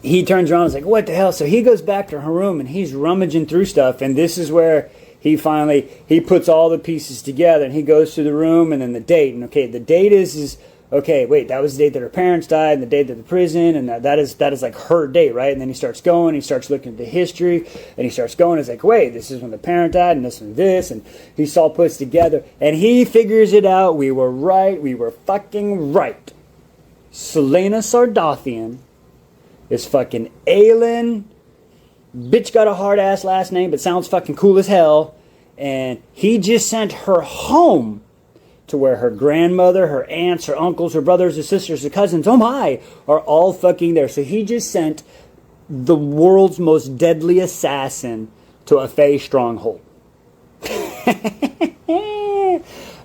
A: He turns around and is like, what the hell? So he goes back to her room, and he's rummaging through stuff, and this is where he puts all the pieces together, and he goes to the room, and then the date. And okay, the date is okay, wait, that was the date that her parents died, and the date of the prison, and that is like her date, right? And then he starts going, he starts looking at the history, and he starts going, it's like, wait, this is when the parent died, and this, and he's all puts together, and he figures it out. We were right, we were fucking right. Selena Sardathian is fucking Aylin. Bitch got a hard-ass last name, but sounds fucking cool as hell. And he just sent her home to where her grandmother, her aunts, her uncles, her brothers, her sisters, her cousins, oh my, are all fucking there. So he just sent the world's most deadly assassin to a Fae stronghold.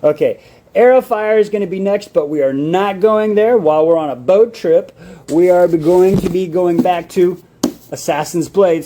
A: Okay, Arrow Fire is going to be next, but we are not going there while we're on a boat trip. We are going to be going back to Assassin's Blade.